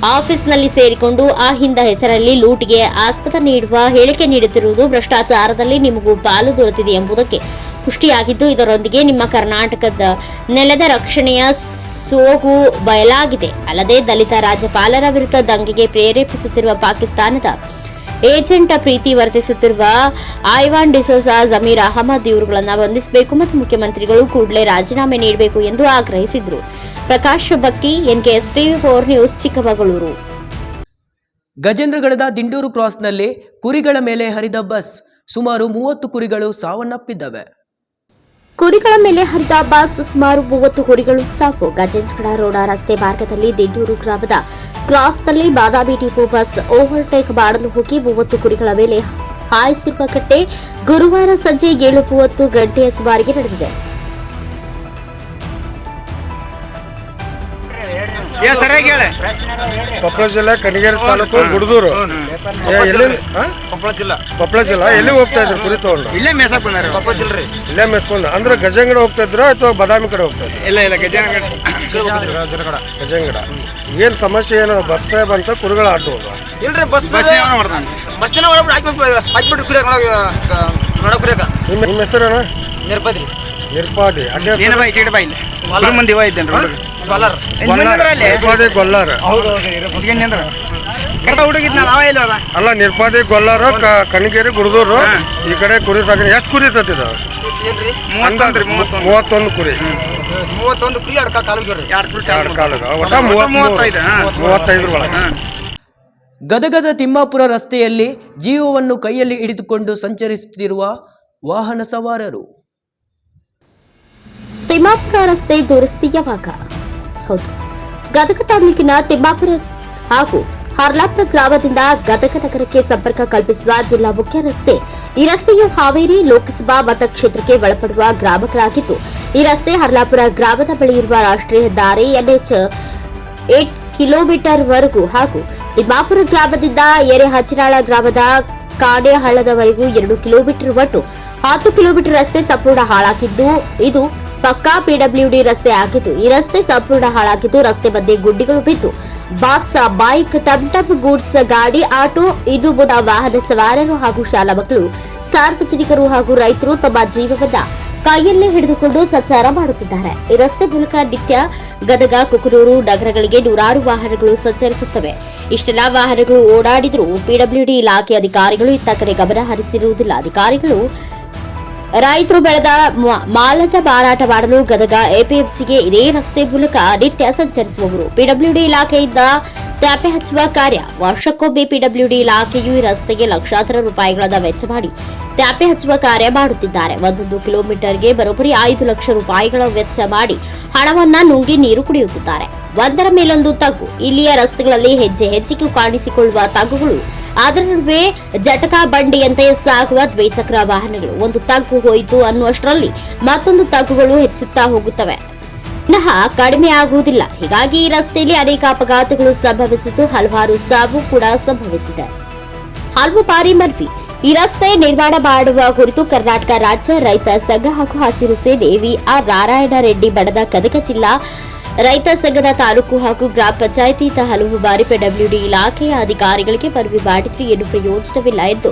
ಆಫೀಸ್ನಲ್ಲಿ ಸೇರಿಕೊಂಡು ಆ ಹಿಂದ ಹೆಸರಲ್ಲಿ ಲೂಟಿಗೆ ಆಸ್ಪದ ನೀಡುವ ಹೇಳಿಕೆ ನೀಡುತ್ತಿರುವುದು ಭ್ರಷ್ಟಾಚಾರದಲ್ಲಿ ನಿಮಗೂ ಪಾಲು ದೊರೆತಿದೆ ಎಂಬುದಕ್ಕೆ ಪುಷ್ಟಿಯಾಗಿದ್ದು, ಇದರೊಂದಿಗೆ ನಿಮ್ಮ ಕರ್ನಾಟಕದ ನೆಲದ ರಕ್ಷಣೆಯ ಸೋಗು ಬಯಲಾಗಿದೆ. ಅಲ್ಲದೆ ದಲಿತ ರಾಜ್ಯಪಾಲರ ವಿರುದ್ಧ ದಂಗೆಗೆ ಪ್ರೇರೇಪಿಸುತ್ತಿರುವ ಪಾಕಿಸ್ತಾನದ ಏಜೆಂಟ್ ಪ್ರೀತಿ ವರ್ತಿಸುತ್ತಿರುವ ಐವಾನ್ ಡಿಸೋಜಾ, ಜಮೀರ್ ಅಹಮದ್ ಇವರುಗಳನ್ನು ಬಂಧಿಸಬೇಕು ಮತ್ತು ಮುಖ್ಯಮಂತ್ರಿಗಳು ಕೂಡಲೇ ರಾಜೀನಾಮೆ ನೀಡಬೇಕು ಎಂದು ಆಗ್ರಹಿಸಿದರು. ಪ್ರಕಾಶ್ ಬಕ್ಕಿ, NKST 4 ನ್ಯೂಸ್, ಚಿಕ್ಕಮಗಳೂರು. ಗಜೇಂದ್ರಗಡದ ದಿಂಡೂರು ಕ್ರಾಸ್ನಲ್ಲಿ ಕುರಿಗಳ ಮೇಲೆ ಹರಿದ ಬಸ್, ಸುಮಾರು 30 ಕುರಿಗಳು ಸಾವನ್ನಪ್ಪಿದ್ದವೆ. ಕುರಿಗಳ ಮೇಲೆ ಹರಿದ ಬಸ್, ಸುಮಾರು 30 ಕುರಿಗಳು ಸಾವು. ಗಜೇಂದ್ರಗಡ ರೋಡ ರಸ್ತೆ ಮಾರ್ಗದಲ್ಲಿ ದಿಂಡೂರು ಗ್ರಾಮದ ಕ್ರಾಸ್ನಲ್ಲಿ ಬಾದಾಮಿ ಡಿಪೋ ಬಸ್ ಓವರ್ಟೇಕ್ ಮಾಡಲು ಹೋಗಿ 30 ಕುರಿಗಳ ಮೇಲೆ ಹಾಯಿಸಿರುವ ಘಟನೆ ಗುರುವಾರ ಸಂಜೆ 7:30 ಗಂಟೆಯ ಸುಮಾರಿಗೆ ನಡೆದಿದೆ. ಸರಿಯಾಗಿ ಹೇಳಿ. ಕೊಪ್ಪಳ ಜಿಲ್ಲೆ ಕನಗೇರಿ ತಾಲೂಕು ಗುಡದೂರು. ಕೊಪ್ಪಳ ಜಿಲ್ಲಾ ಎಲ್ಲಿ ಹೋಗ್ತಾ ಇದ್ರು ಕುರಿ ತಗೊಂಡು? ಇಲ್ಲೇ ಮೇಸಕ್ ಬಂದಾರೆ ಕೊಪ್ಪಳ ಜಿಲ್ಲೆ. ಇಲ್ಲೇ ಮೇಸ್ಕೊಂಡು ಅಂದ್ರೆ ಗಜಂಗಡ ಹೋಗ್ತಾ ಇದ್ರು ಅಥವಾ ಬಾದಾಮಿ ಕಡೆ ಹೋಗ್ತಾ ಇದ್ರು? ಇಲ್ಲ ಗಜಂಗಡ. ಗಜಂಗಡ. ಏನ್ ಸಮಸ್ಯೆ ಏನು ಬರ್ತಾ ಬಂತ ಕುರಿಗಳ ಆಟೋ ಇಲ್ರಿ ಬಸ್ಸಿನ ಹಾಕ್ಬಿಟ್ರಿ ಕುರಿಯಾಕ ನಿಮ್ಮ ಹೆಸರೇನ? ನಿರ್ಪದ್ರಿ ನಿರ್ಪಾದಿ. ಮಂದಿ ಗೊಲ್ಲಾರ ಹುಡುಗಿದ್ನ ನಾವ ಇಲ್ಲ ಅಲ್ಲ, ನಿರ್ಪಾದಿ ಗೊಲ್ಲಾರ ಕನಗೇರಿ ಗುಡದೂರು ಈ ಕಡೆ ಕುರಿ ಸಾಕಣೆ. ಎಷ್ಟು ಕುರಿ ಸತ್ತಿದ? 31 ಕುರಿ. 31 ಕುರಿ 2 ಕಾಲು ಒಟ್ಟ 35 ಒಳಗೆ. ಗದಗದ ತಿಮ್ಮಾಪುರ ರಸ್ತೆಯಲ್ಲಿ ಜೀವವನ್ನು ಕೈಯಲ್ಲಿ ಹಿಡಿದುಕೊಂಡು ಸಂಚರಿಸುತ್ತಿರುವ ವಾಹನ ಸವಾರರು. ತಿಮ್ಮಾಪುರ ರಸ್ತೆ ದುರಸ್ತಿ ಯಾವಾಗ? ಹೌದು, ಗದಗ ತಾಲೂಕಿನ ತಿಮ್ಮಾಪುರ ಹಾಗೂ ಹರ್ಲಾಪುರ ಗ್ರಾಮದಿಂದ ಗದಗ ನಗರಕ್ಕೆ ಸಂಪರ್ಕ ಕಲ್ಪಿಸುವ ಜಿಲ್ಲಾ ಮುಖ್ಯ ರಸ್ತೆ. ಈ ರಸ್ತೆಯು ಹಾವೇರಿ ಲೋಕಸಭಾ ಮತಕ್ಷೇತ್ರಕ್ಕೆ ಒಳಪಡುವ ಗ್ರಾಮಗಳಾಗಿದ್ದು, ಈ ರಸ್ತೆ ಹರ್ಲಾಪುರ ಗ್ರಾಮದ ಬಳಿ ಇರುವ ರಾಷ್ಟ್ರೀಯ ಹೆದ್ದಾರಿ NH 8 ಕಿಲೋಮೀಟರ್ ವರೆಗೂ ಹಾಗೂ ತಿಮ್ಮಾಪುರ ಗ್ರಾಮದಿಂದ ಎರೆಹಂಚಿನಾಳ ಗ್ರಾಮದ ಕಾಣೆಹಳ್ಳದವರೆಗೂ 2 ಕಿಲೋಮೀಟರ್ ಒಟ್ಟು 10 ಕಿಲೋಮೀಟರ್ ರಸ್ತೆ ಸಂಪೂರ್ಣ ಹಾಳಾಗಿದ್ದು, ಇದು ಪಕ್ಕಾ PWD ರಸ್ತೆ ಆಗಿದ್ದು, ಈ ರಸ್ತೆ ಸಂಪೂರ್ಣ ಹಾಳಾಗಿದ್ದು, ರಸ್ತೆ ಮಧ್ಯೆ ಗುಡ್ಡಿಗಳು ಬಿದ್ದು ಬಸ್, ಬೈಕ್, ಟಮ್ ಗೂಡ್ಸ್ ಗಾಡಿ, ಆಟೋ, ಇನ್ನು ಮುಂದ ವಾಹನ ಸವಾರರು ಹಾಗೂ ಶಾಲಾ ಮಕ್ಕಳು, ಸಾರ್ವಜನಿಕರು ಹಾಗೂ ರೈತರು ತಮ್ಮ ಜೀವವನ್ನ ಕೈಯಲ್ಲೇ ಹಿಡಿದುಕೊಂಡು ಸಂಚಾರ ಮಾಡುತ್ತಿದ್ದಾರೆ. ಈ ರಸ್ತೆ ಮೂಲಕ ನಿತ್ಯ ಗದಗ, ಕುಕನೂರು ನಗರಗಳಿಗೆ ನೂರಾರು ವಾಹನಗಳು ಸಂಚರಿಸುತ್ತವೆ. ಇಷ್ಟೆಲ್ಲಾ ವಾಹನಗಳು ಓಡಾಡಿದರೂ PWD ಇಲಾಖೆ ಅಧಿಕಾರಿಗಳು ಇತ್ತ ಕಡೆ ಗಮನ ಹರಿಸಿರುವುದಿಲ್ಲ. ಅಧಿಕಾರಿಗಳು ರೈತರು ಬೆಳೆದ ಮಾಲನ್ನ ಮಾರಾಟ ಮಾಡಲು ಗದಗ APMCಗೆ ಇದೇ ರಸ್ತೆ ಮೂಲಕ ನಿತ್ಯ ಸಂಚರಿಸುವವರು. PWD ಇಲಾಖೆಯಿಂದ ತ್ಯಾಪೆ ಹಚ್ಚುವ ಕಾರ್ಯ. ವರ್ಷಕ್ಕೊಮ್ಮೆ PWD ಇಲಾಖೆಯು ಈ ರಸ್ತೆಗೆ ಲಕ್ಷಾಂತರ ರೂಪಾಯಿಗಳನ್ನು ವೆಚ್ಚ ಮಾಡಿ ತ್ಯಾಪೆ ಹಚ್ಚುವ ಕಾರ್ಯ ಮಾಡುತ್ತಿದ್ದಾರೆ. 1 ಕಿಲೋಮೀಟರ್ಗೆ ಬರೋಬ್ಬರಿ 5 ಲಕ್ಷ ರೂಪಾಯಿಗಳ ವೆಚ್ಚ ಮಾಡಿ ಹಣವನ್ನ ನುಂಗಿ ನೀರು ಕುಡಿಯುತ್ತಿದ್ದಾರೆ. ಒಂದರ ಮೇಲೊಂದು ತಗ್ಗು. ಇಲ್ಲಿಯ ರಸ್ತೆಗಳಲ್ಲಿ ಹೆಜ್ಜೆಗೂ ಕಾಣಿಸಿಕೊಳ್ಳುವ ತಗ್ಗುಗಳು, ಅದರ ನಡುವೆ ಜಟಕ ಬಂಡಿಯಂತೆ ಸಾಗುವ ದ್ವಿಚಕ್ರ ವಾಹನಗಳು. ಒಂದು ತಗ್ಗು ಹೋಯಿತು ಅನ್ನುವಷ್ಟರಲ್ಲಿ ಮತ್ತೊಂದು ತಗ್ಗುಗಳು ಹೆಚ್ಚುತ್ತಾ ಹೋಗುತ್ತವೆ, ಕಡಿಮೆ ಆಗುವುದಿಲ್ಲ. ಹೀಗಾಗಿ ಈ ರಸ್ತೆಯಲ್ಲಿ ಅನೇಕ ಅಪಘಾತಗಳು ಸಂಭವಿಸಿದ್ದು, ಹಲವಾರು ಸಾವು ಕೂಡ ಸಂಭವಿಸಿದೆ. ಹಲವು ಬಾರಿ ಮನವಿ. ಈ ರಸ್ತೆ ನಿರ್ಮಾಣ ಮಾಡುವ ಕುರಿತು ಕರ್ನಾಟಕ ರಾಜ್ಯ ರೈತ ಸಂಘ ಹಾಗೂ ಹಸಿರು ಸೇನೆ VR ನಾರಾಯಣ ರೆಡ್ಡಿ ಬಣದ ಗದಗ ಜಿಲ್ಲಾ ರೈತ ಸಂಘದ ತಾಲೂಕು ಹಾಗೂ ಗ್ರಾಮ ಪಂಚಾಯಿತಿ ಹಲವು ಬಾರಿ PWD ಇಲಾಖೆಯ ಅಧಿಕಾರಿಗಳಿಗೆ ಮನವಿ ಮಾಡಿದ್ರೆ ಏನು ಪ್ರಯೋಜನವಿಲ್ಲ ಎಂದು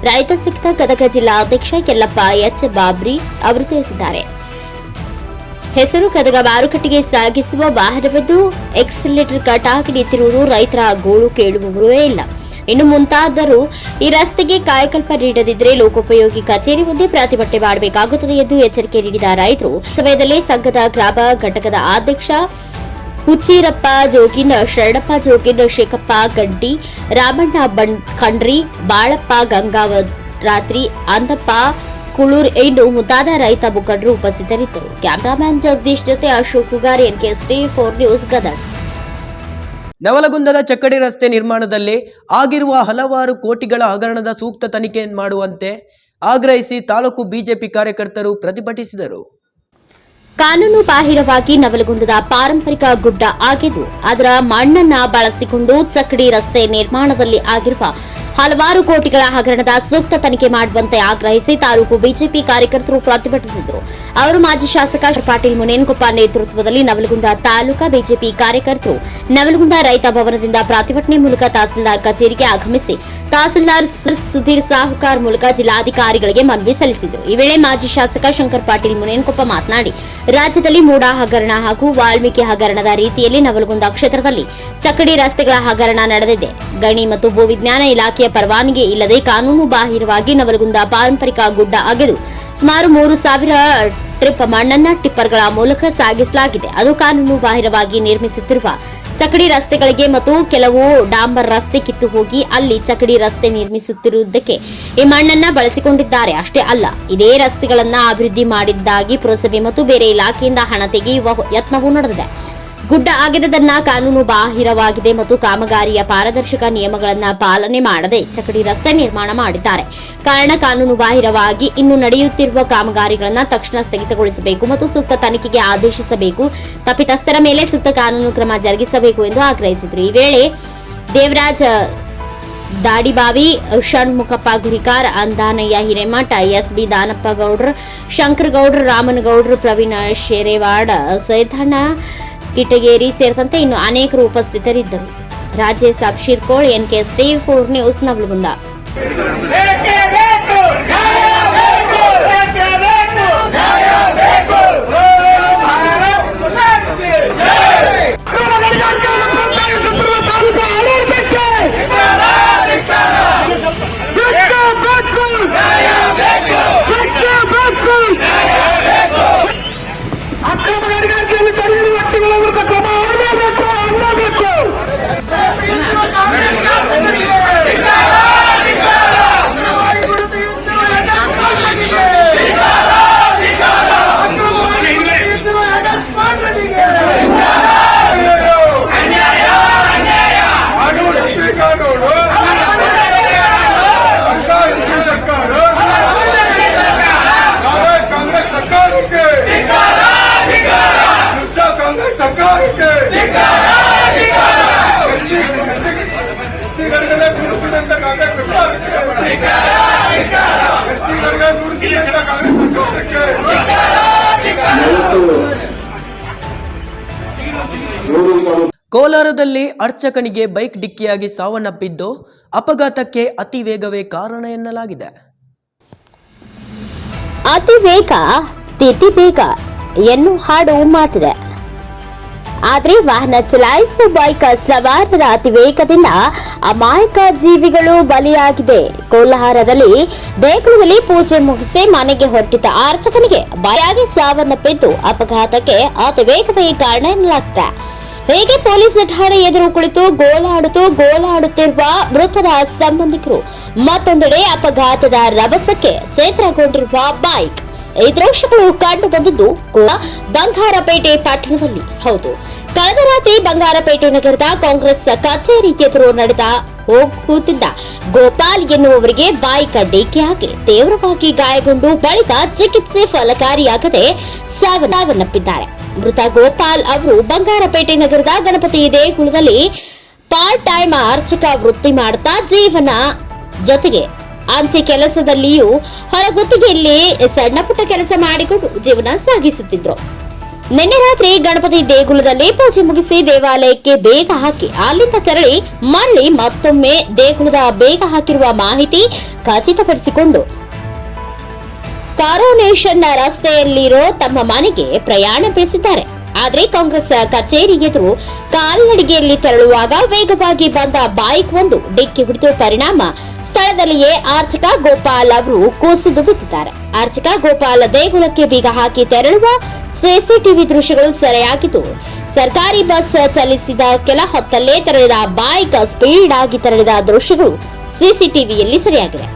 ರೈತ ಸಂಘದ ಗದಗ ಜಿಲ್ಲಾ ಅಧ್ಯಕ್ಷ ಯಲ್ಲಪ್ಪ H ಬಾಬ್ರಿ ಅವರು ತಿಳಿಸಿದ್ದಾರೆ. ಹೆಸರು ಗದಗ ಮಾರುಕಟ್ಟೆಗೆ ಸಾಗಿಸುವ ವಾಹನವನ್ನು ಎಕ್ಸಿಲೇಟರ್ ಕಟ್ ಆಗಿ ನಿಂತಿರುವುದು ರೈತರ ಗೋಳು ಕೇಳುವವರೇ ಇಲ್ಲ. ಇನ್ನು ಮುಂತಾದರೂ ಈ ರಸ್ತೆಗೆ ಕಾಯಕಲ್ಪ ನೀಡದಿದ್ದರೆ ಲೋಕೋಪಯೋಗಿ ಕಚೇರಿ ಮುಂದೆ ಪ್ರತಿಭಟನೆ ಮಾಡಬೇಕಾಗುತ್ತದೆ ಎಂದು ಎಚ್ಚರಿಕೆ ನೀಡಿದ ರೈತರು, ಸಮಯದಲ್ಲಿ ಸಂಘದ ಗ್ರಾಮ ಘಟಕದ ಅಧ್ಯಕ್ಷ ಹುಚ್ಚೀರಪ್ಪ ಜೋಗಿನ್, ಶರಣಪ್ಪ ಜೋಗಿನ್, ಶೇಖಪ್ಪ ಗಡ್ಡಿ, ರಾಮಣ್ಣ ಖಂಡ್ರಿ, ಬಾಳಪ್ಪ ಗಂಗಾವರಾತ್ರಿ, ಅಂದಪ್ಪ ಕುಳೂರ್ ಇನ್ನು ಮುಂತಾದ ರೈತ ಮುಖಂಡರು ಉಪಸ್ಥಿತರಿದ್ದರು. ಕ್ಯಾಮರಾಮ್ಯಾನ್ ಜಗದೀಶ್ ಜೊತೆ ಅಶೋಕ್ ಕುಗಾರ್, NKST4 ನ್ಯೂಸ್ ಗದಗ. ನವಲಗುಂದದ ಚಕ್ಕಡಿ ರಸ್ತೆ ನಿರ್ಮಾಣದಲ್ಲಿ ಆಗಿರುವ ಹಲವಾರು ಕೋಟಿಗಳ ಹಗರಣದ ಸೂಕ್ತ ತನಿಖೆ ಮಾಡುವಂತೆ ಆಗ್ರಹಿಸಿ ತಾಲೂಕು ಬಿಜೆಪಿ ಕಾರ್ಯಕರ್ತರು ಪ್ರತಿಭಟಿಸಿದರು. ಕಾನೂನು ಬಾಹಿರವಾಗಿ ನವಲಗುಂದದ ಪಾರಂಪರಿಕ ಗುಡ್ಡ ಆಗಿದ್ದು, ಅದರ ಮಣ್ಣನ್ನ ಬಳಸಿಕೊಂಡು ಚಕ್ಕಡಿ ರಸ್ತೆ ನಿರ್ಮಾಣದಲ್ಲಿ ಆಗಿರುವ ಹಲವಾರು ಕೋಟಿಗಳ ಹಗರಣದ ಸೂಕ್ತ ತನಿಖೆ ಮಾಡುವಂತೆ ಆಗ್ರಹಿಸಿ ತಾಲೂಕು ಬಿಜೆಪಿ ಕಾರ್ಯಕರ್ತರು ಪ್ರತಿಭಟಿಸಿದರು. ಅವರು ಮಾಜಿ ಶಾಸಕ ಪಾಟೀಲ್ ಮುನೇನಕೊಪ್ಪ ನೇತೃತ್ವದಲ್ಲಿ ನವಲಗುಂದ ತಾಲೂಕಾ ಬಿಜೆಪಿ ಕಾರ್ಯಕರ್ತರು ನವಲಗುಂದ ರೈತ ಭವನದಿಂದ ಪ್ರತಿಭಟನೆ ಮೂಲಕ ತಹಸೀಲ್ದಾರ್ ಕಚೇರಿಗೆ ಆಗಮಿಸಿ ತಹಸೀಲ್ದಾರ್ ಸುಧೀರ್ ಸಾಹುಕಾರ್ ಮೂಲಕ ಜಿಲ್ಲಾಧಿಕಾರಿಗಳಿಗೆ ಮನವಿ ಸಲ್ಲಿಸಿದರು. ಈ ವೇಳೆ ಮಾಜಿ ಶಾಸಕ ಶಂಕರ್ ಪಾಟೀಲ್ ಮುನೇನಕೊಪ್ಪ ಮಾತನಾಡಿ, ರಾಜ್ಯದಲ್ಲಿ ಮೂಡಾ ಹಗರಣ ಹಾಗೂ ವಾಲ್ಮೀಕಿ ಹಗರಣದ ರೀತಿಯಲ್ಲಿ ನವಲಗುಂದ ಕ್ಷೇತ್ರದಲ್ಲಿ ಚಕ್ಕಡಿ ರಸ್ತೆಗಳ ಹಗರಣ ನಡೆದಿದೆ. ಗಣಿ ಮತ್ತು ಭೂವಿಜ್ಞಾನ ಇಲಾಖೆಯ ಪರವಾನಗಿ ಇಲ್ಲದೆ ಕಾನೂನು ಬಾಹಿರವಾಗಿ ನವಲಗುಂದ ಪಾರಂಪರಿಕ ಗುಡ್ಡ ಆಗಿದ್ದು ಸುಮಾರು 3,000 ಟ್ರಿಪ್ ಮಣ್ಣನ್ನ ಟಿಪ್ಪರ್ಗಳ ಮೂಲಕ ಸಾಗಿಸಲಾಗಿದೆ. ಅದು ಕಾನೂನು ಬಾಹಿರವಾಗಿ ನಿರ್ಮಿಸುತ್ತಿರುವ ಚಕ್ಕಡಿ ರಸ್ತೆಗಳಿಗೆ ಮತ್ತು ಕೆಲವು ಡಾಂಬರ್ ರಸ್ತೆ ಕಿತ್ತು ಹೋಗಿ ಅಲ್ಲಿ ಚಕ್ಕಡಿ ರಸ್ತೆ ನಿರ್ಮಿಸುತ್ತಿರುವುದಕ್ಕೆ ಈ ಮಣ್ಣನ್ನ ಬಳಸಿಕೊಂಡಿದ್ದಾರೆ. ಅಷ್ಟೇ ಅಲ್ಲ, ಇದೇ ರಸ್ತೆಗಳನ್ನ ಅಭಿವೃದ್ಧಿ ಮಾಡಿದ್ದಾಗಿ ಪುರಸಭೆ ಮತ್ತು ಬೇರೆ ಇಲಾಖೆಯಿಂದ ಹಣ ತೆಗೆಯುವ ಯತ್ನವೂ ನಡೆದಿದೆ. ಗುಡ್ಡ ಆಗಿದ್ದನ್ನ ಕಾನೂನು ಬಾಹಿರವಾಗಿದೆ ಮತ್ತು ಕಾಮಗಾರಿಯ ಪಾರದರ್ಶಕ ನಿಯಮಗಳನ್ನು ಪಾಲನೆ ಮಾಡದೆ ಚಕಡಿ ರಸ್ತೆ ನಿರ್ಮಾಣ ಮಾಡಿದ್ದಾರೆ. ಕಾರಣ ಕಾನೂನು ಬಾಹಿರವಾಗಿ ಇನ್ನು ನಡೆಯುತ್ತಿರುವ ಕಾಮಗಾರಿಗಳನ್ನು ತಕ್ಷಣ ಸ್ಥಗಿತಗೊಳಿಸಬೇಕು ಮತ್ತು ಸೂಕ್ತ ತನಿಖೆಗೆ ಆದೇಶಿಸಬೇಕು. ತಪ್ಪಿತಸ್ಥರ ಮೇಲೆ ಸೂಕ್ತ ಕಾನೂನು ಕ್ರಮ ಜರುಗಿಸಬೇಕು ಎಂದು ಆಗ್ರಹಿಸಿದರು. ಈ ವೇಳೆ ದೇವರಾಜ್ ದಾಡಿಬಾವಿ, ಷಣ್ಮುಖಪ್ಪ ಗುರಿಕಾರ್, ಅಂದಾನಯ್ಯ ಹಿರೇಮಠ, ಎಸ್ಬಿ ದಾನಪ್ಪ ಗೌಡ್ರ, ಶಂಕರಗೌಡ್ರ, ರಾಮನಗೌಡ್ರ, ಪ್ರವೀಣ್ ಶೇರೇವಾಡ್, ಸೈತಣ್ಣ ಕಿಟಗೇರಿ ಸೇರಿದಂತೆ ಇನ್ನು ಅನೇಕರು ಉಪಸ್ಥಿತರಿದ್ದರು. Rajesh Abshirkol, NK S TV 4 news Navalgund. ಕೋಲಾರದಲ್ಲಿ ಅರ್ಚಕನಿಗೆ ಬೈಕ್ ಡಿಕ್ಕಿಯಾಗಿ ಸಾವನ್ನಪ್ಪಿದ್ದು, ಅಪಘಾತಕ್ಕೆ ಅತಿ ವೇಗವೇ ಕಾರಣ ಎನ್ನಲಾಗಿದೆ. ಅತಿ ವೇಗ ತಿಥಿ ಬೇಗ ಎನ್ನು ಹಾಡು ಮಾತಿದೆ. ಆದರೆ ವಾಹನ ಚಲಾಯಿಸುವ ಬೈಕ್ ಸವಾರರ ಅತಿ ವೇಗದಿಂದ ಅಮಾಯಕ ಜೀವಿಗಳು ಬಲಿಯಾಗಿದೆ. ಕೋಲಾರದಲ್ಲಿ ದೇಗುಲದಲ್ಲಿ ಪೂಜೆ ಮುಗಿಸಿ ಮನೆಗೆ ಹೊರಟಿದ್ದ ಅರ್ಚಕನಿಗೆ ಬಲಿಯಾಗಿ ಸಾವನ್ನಪ್ಪಿದ್ದು ಅಪಘಾತಕ್ಕೆ ಅತಿ ವೇಗವೇ ಕಾರಣ ಎನ್ನಲಾಗಿದೆ. ಹೀಗೆ ಪೊಲೀಸ್ ಠಾಣೆ ಎದುರು ಕುಳಿತು ಗೋಳಾಡುತ್ತಿರುವ ಮೃತರ ಸಂಬಂಧಿಕರು, ಮತ್ತೊಂದೆಡೆ ಅಪಘಾತದ ರಭಸಕ್ಕೆ ಚೇತರಗೊಂಡಿರುವ ಬೈಕ್. ಈ ದೃಶ್ಯಗಳು ಕಂಡು ಬಂದಿದ್ದು ಬಂಗಾರಪೇಟೆ ಪಟ್ಟಣದಲ್ಲಿ. ಹೌದು, ಕಳೆದ ರಾತ್ರಿ ಬಂಗಾರಪೇಟೆ ನಗರದ ಕಾಂಗ್ರೆಸ್ ಕಚೇರಿ ಎದುರು ಹೋಗುತ್ತಿದ್ದ ಗೋಪಾಲ್ ಎನ್ನುವವರಿಗೆ ಬೈಕ್ ಡಿಕ್ಕಿಯಾಗಿ ತೀವ್ರವಾಗಿ ಗಾಯಗೊಂಡು ಬಳಿಕ ಚಿಕಿತ್ಸೆ ಫಲಕಾರಿಯಾಗದೆ ಸಾವನ್ನಪ್ಪಿದ್ದಾರೆ. ಮೃತ ಗೋಪಾಲ್ ಅವರು ಬಂಗಾರಪೇಟೆ ನಗರದ ಗಣಪತಿ ದೇಗುಲದಲ್ಲಿ ಪಾರ್ಟ್ ಟೈಮ್ ಅರ್ಚಕ ವೃತ್ತಿ ಮಾಡುತ್ತಾ ಜೀವನ ಜೊತೆಗೆ ಅಂಚೆ ಕೆಲಸದಲ್ಲಿಯೂ ಹೊರಗುತ್ತಿಗೆಯಲ್ಲಿ ಸಣ್ಣ ಪುಟ್ಟ ಕೆಲಸ ಮಾಡಿಕೊಂಡು ಜೀವನ ಸಾಗಿಸುತ್ತಿದ್ರು. ನಿನ್ನೆ ರಾತ್ರಿ ಗಣಪತಿ ದೇಗುಲದಲ್ಲಿ ಪೂಜೆ ಮುಗಿಸಿ ದೇವಾಲಯಕ್ಕೆ ಬೇಗ ಹಾಕಿ ಅಲ್ಲಿಂದ ತೆರಳಿ ಮರಳಿ ಮತ್ತೊಮ್ಮೆ ದೇಗುಲದ ಬೇಗ ಹಾಕಿರುವ ಮಾಹಿತಿ ಖಚಿತಪಡಿಸಿಕೊಂಡು ಕಾರೋನೇಷನ್ ರಸ್ತೆಯಲ್ಲಿರೋ ತಮ್ಮ ಮನೆಗೆ ಪ್ರಯಾಣ ಬೆಳೆಸಿದ್ದಾರೆ. ಆದರೆ ಕಾಂಗ್ರೆಸ್ ಕಚೇರಿ ಎದುರು ಕಾಲ್ನಡಿಗೆಯಲ್ಲಿ ತೆರಳುವಾಗ ವೇಗವಾಗಿ ಬಂದ ಬೈಕ್ ಒಂದು ಡಿಕ್ಕಿ ಹೊಡೆದ ಪರಿಣಾಮ ಸ್ಥಳದಲ್ಲಿಯೇ ಅರ್ಚಕ ಗೋಪಾಲ್ ಅವರು ಕುಸಿದು ಬಿದ್ದಿದ್ದಾರೆ. ಅರ್ಚಕ ಗೋಪಾಲ್ ದೇಗುಲಕ್ಕೆ ಬೀಗ ಹಾಕಿ ತೆರಳುವ ಸಿಸಿಟಿವಿ ದೃಶ್ಯಗಳು ಸೆರೆಯಾಗಿದ್ದು, ಸರ್ಕಾರಿ ಬಸ್ ಚಲಿಸಿದ ಕೆಲ ಹೊತ್ತಲ್ಲೇ ತೆರಳಿದ ಬೈಕ್ ಸ್ಪೀಡ್ ಆಗಿ ತೆರಳಿದ ದೃಶ್ಯಗಳು ಸಿಸಿಟಿವಿಯಲ್ಲಿ ಸೆರೆಯಾಗಿದೆ.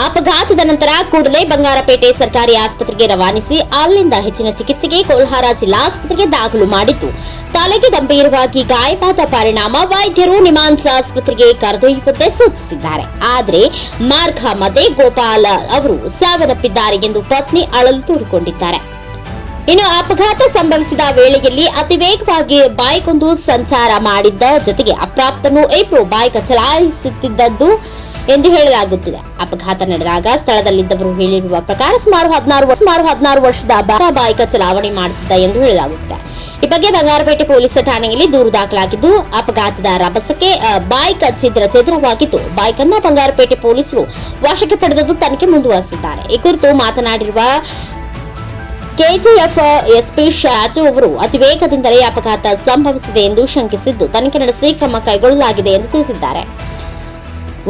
ಅಪಘಾತದ ನಂತರ ಕೂಡಲೇ ಬಂಗಾರಪೇಟೆ ಸರ್ಕಾರಿ ಆಸ್ಪತ್ರೆಗೆ ರವಾನಿಸಿ ಅಲ್ಲಿಂದ ಹೆಚ್ಚಿನ ಚಿಕಿತ್ಸೆಗೆ ಕೋಲಾರ ಜಿಲ್ಲಾಸ್ಪತ್ರೆಗೆ ದಾಖಲು ಮಾಡಿದ್ದು, ತಲೆಗೆ ಗಂಭೀರವಾಗಿ ಗಾಯವಾದ ಪರಿಣಾಮ ವೈದ್ಯರು ನಿಮಾನ್ಸ್ ಆಸ್ಪತ್ರೆಗೆ ಕರೆದೊಯ್ಯುವಂತೆ ಸೂಚಿಸಿದ್ದಾರೆ. ಆದರೆ ಮಾರ್ಗ ಮಧ್ಯೆ ಗೋಪಾಲ್ ಅವರು ಸಾವನ್ನಪ್ಪಿದ್ದಾರೆ ಎಂದು ಪತ್ನಿ ಅಳಲು ತೋಡಿಕೊಂಡಿದ್ದಾರೆ. ಇನ್ನು ಅಪಘಾತ ಸಂಭವಿಸಿದ ವೇಳೆಯಲ್ಲಿ ಅತಿ ವೇಗವಾಗಿ ಬೈಕ್ ಒಂದು ಸಂಚಾರ ಮಾಡಿದ್ದ ಜೊತೆಗೆ ಅಪ್ರಾಪ್ತನು ಇಬ್ಬರು ಬೈಕ್ ಚಲಾಯಿಸುತ್ತಿದ್ದದ್ದು ಎಂದು ಹೇಳಲಾಗುತ್ತಿದೆ. ಅಪಘಾತ ನಡೆದಾಗ ಸ್ಥಳದಲ್ಲಿದ್ದವರು ಹೇಳಿರುವ ಪ್ರಕಾರ ಸುಮಾರು 16 ವರ್ಷದ ಬೈಕ್ ಚಲಾವಣೆ ಮಾಡುತ್ತಿದ್ದ ಎಂದು ಹೇಳಲಾಗುತ್ತಿದೆ. ಈ ಬಗ್ಗೆ ಬಂಗಾರಪೇಟೆ ಪೊಲೀಸ್ ಠಾಣೆಯಲ್ಲಿ ದೂರು ದಾಖಲಾಗಿದ್ದು, ಅಪಘಾತದ ರಭಸಕ್ಕೆ ಬೈಕ್ ಛಿದ್ರವಾಗಿದ್ದು, ಬೈಕ್ ಅನ್ನು ಬಂಗಾರಪೇಟೆ ಪೊಲೀಸರು ವಶಕ್ಕೆ ಪಡೆದು ತನಿಖೆ ಮುಂದುವರೆಸಿದ್ದಾರೆ. ಈ ಕುರಿತು ಮಾತನಾಡಿರುವ ಕೆಜಿಎಫ್ ಎಸ್ಪಿ ಶಾಜು ಅವರು ಅತಿ ವೇಗದಿಂದಲೇ ಅಪಘಾತ ಸಂಭವಿಸಿದೆ ಎಂದು ಶಂಕಿಸಿದ್ದು, ತನಿಖೆ ನಡೆಸಿ ಕ್ರಮ ಕೈಗೊಳ್ಳಲಾಗಿದೆ ಎಂದು ತಿಳಿಸಿದ್ದಾರೆ.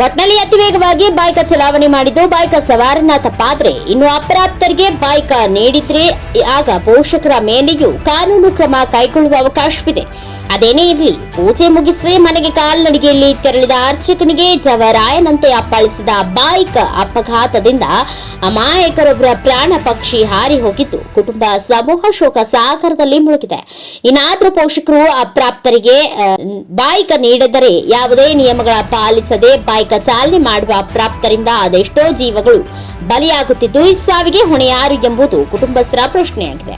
ಒಟ್ನಲ್ಲಿ ಅತಿ ವೇಗವಾಗಿ ಬೈಕ್ ಚಲಾವಣೆ ಮಾಡಿದ್ದು, ಬೈಕ್ ಸವಾರನ ತಪ್ಪಾದ್ರೆ ಇನ್ನು ಅಪ್ರಾಪ್ತರಿಗೆ ಬೈಕ್ ನೀಡಿದ್ರೆ ಆಗ ಪೋಷಕರ ಮೇಲೆಯೂ ಕಾನೂನು ಕ್ರಮ ಕೈಗೊಳ್ಳುವ ಅವಕಾಶವಿದೆ. ಅದೇನೇ ಇರಲಿ, ಪೂಜೆ ಮುಗಿಸಿ ಮನೆಗೆ ಕಾಲ್ನಡಿಗೆಯಲ್ಲಿ ತೆರಳಿದ ಅರ್ಚಕನಿಗೆ ಜವರಾಯನಂತೆ ಅಪ್ಪಳಿಸಿದ ಬೈಕ್ ಅಪಘಾತದಿಂದ ಅಮಾಯಕರೊಬ್ಬರ ಪ್ರಾಣ ಪಕ್ಷಿ ಹಾರಿ ಹೋಗಿದ್ದು ಕುಟುಂಬ ಸಮೂಹ ಶೋಕ ಸಾಗರದಲ್ಲಿ ಮುಳುಗಿದೆ. ಇನ್ನಾದರೂ ಪೋಷಕರು ಅಪ್ರಾಪ್ತರಿಗೆ ಬೈಕ್ ನೀಡಿದರೆ ಯಾವುದೇ ನಿಯಮಗಳ ಪಾಲಿಸದೆ ಬೈಕ್ ಚಾಲನೆ ಮಾಡುವ ಅಪ್ರಾಪ್ತರಿಂದ ಅದೆಷ್ಟೋ ಜೀವಗಳು ಬಲಿಯಾಗುತ್ತಿದ್ದು ಈ ಸಾವಿಗೆ ಹೊಣೆ ಯಾರು ಎಂಬುದು ಕುಟುಂಬಸ್ಥರ ಪ್ರಶ್ನೆಯಾಗಿದೆ.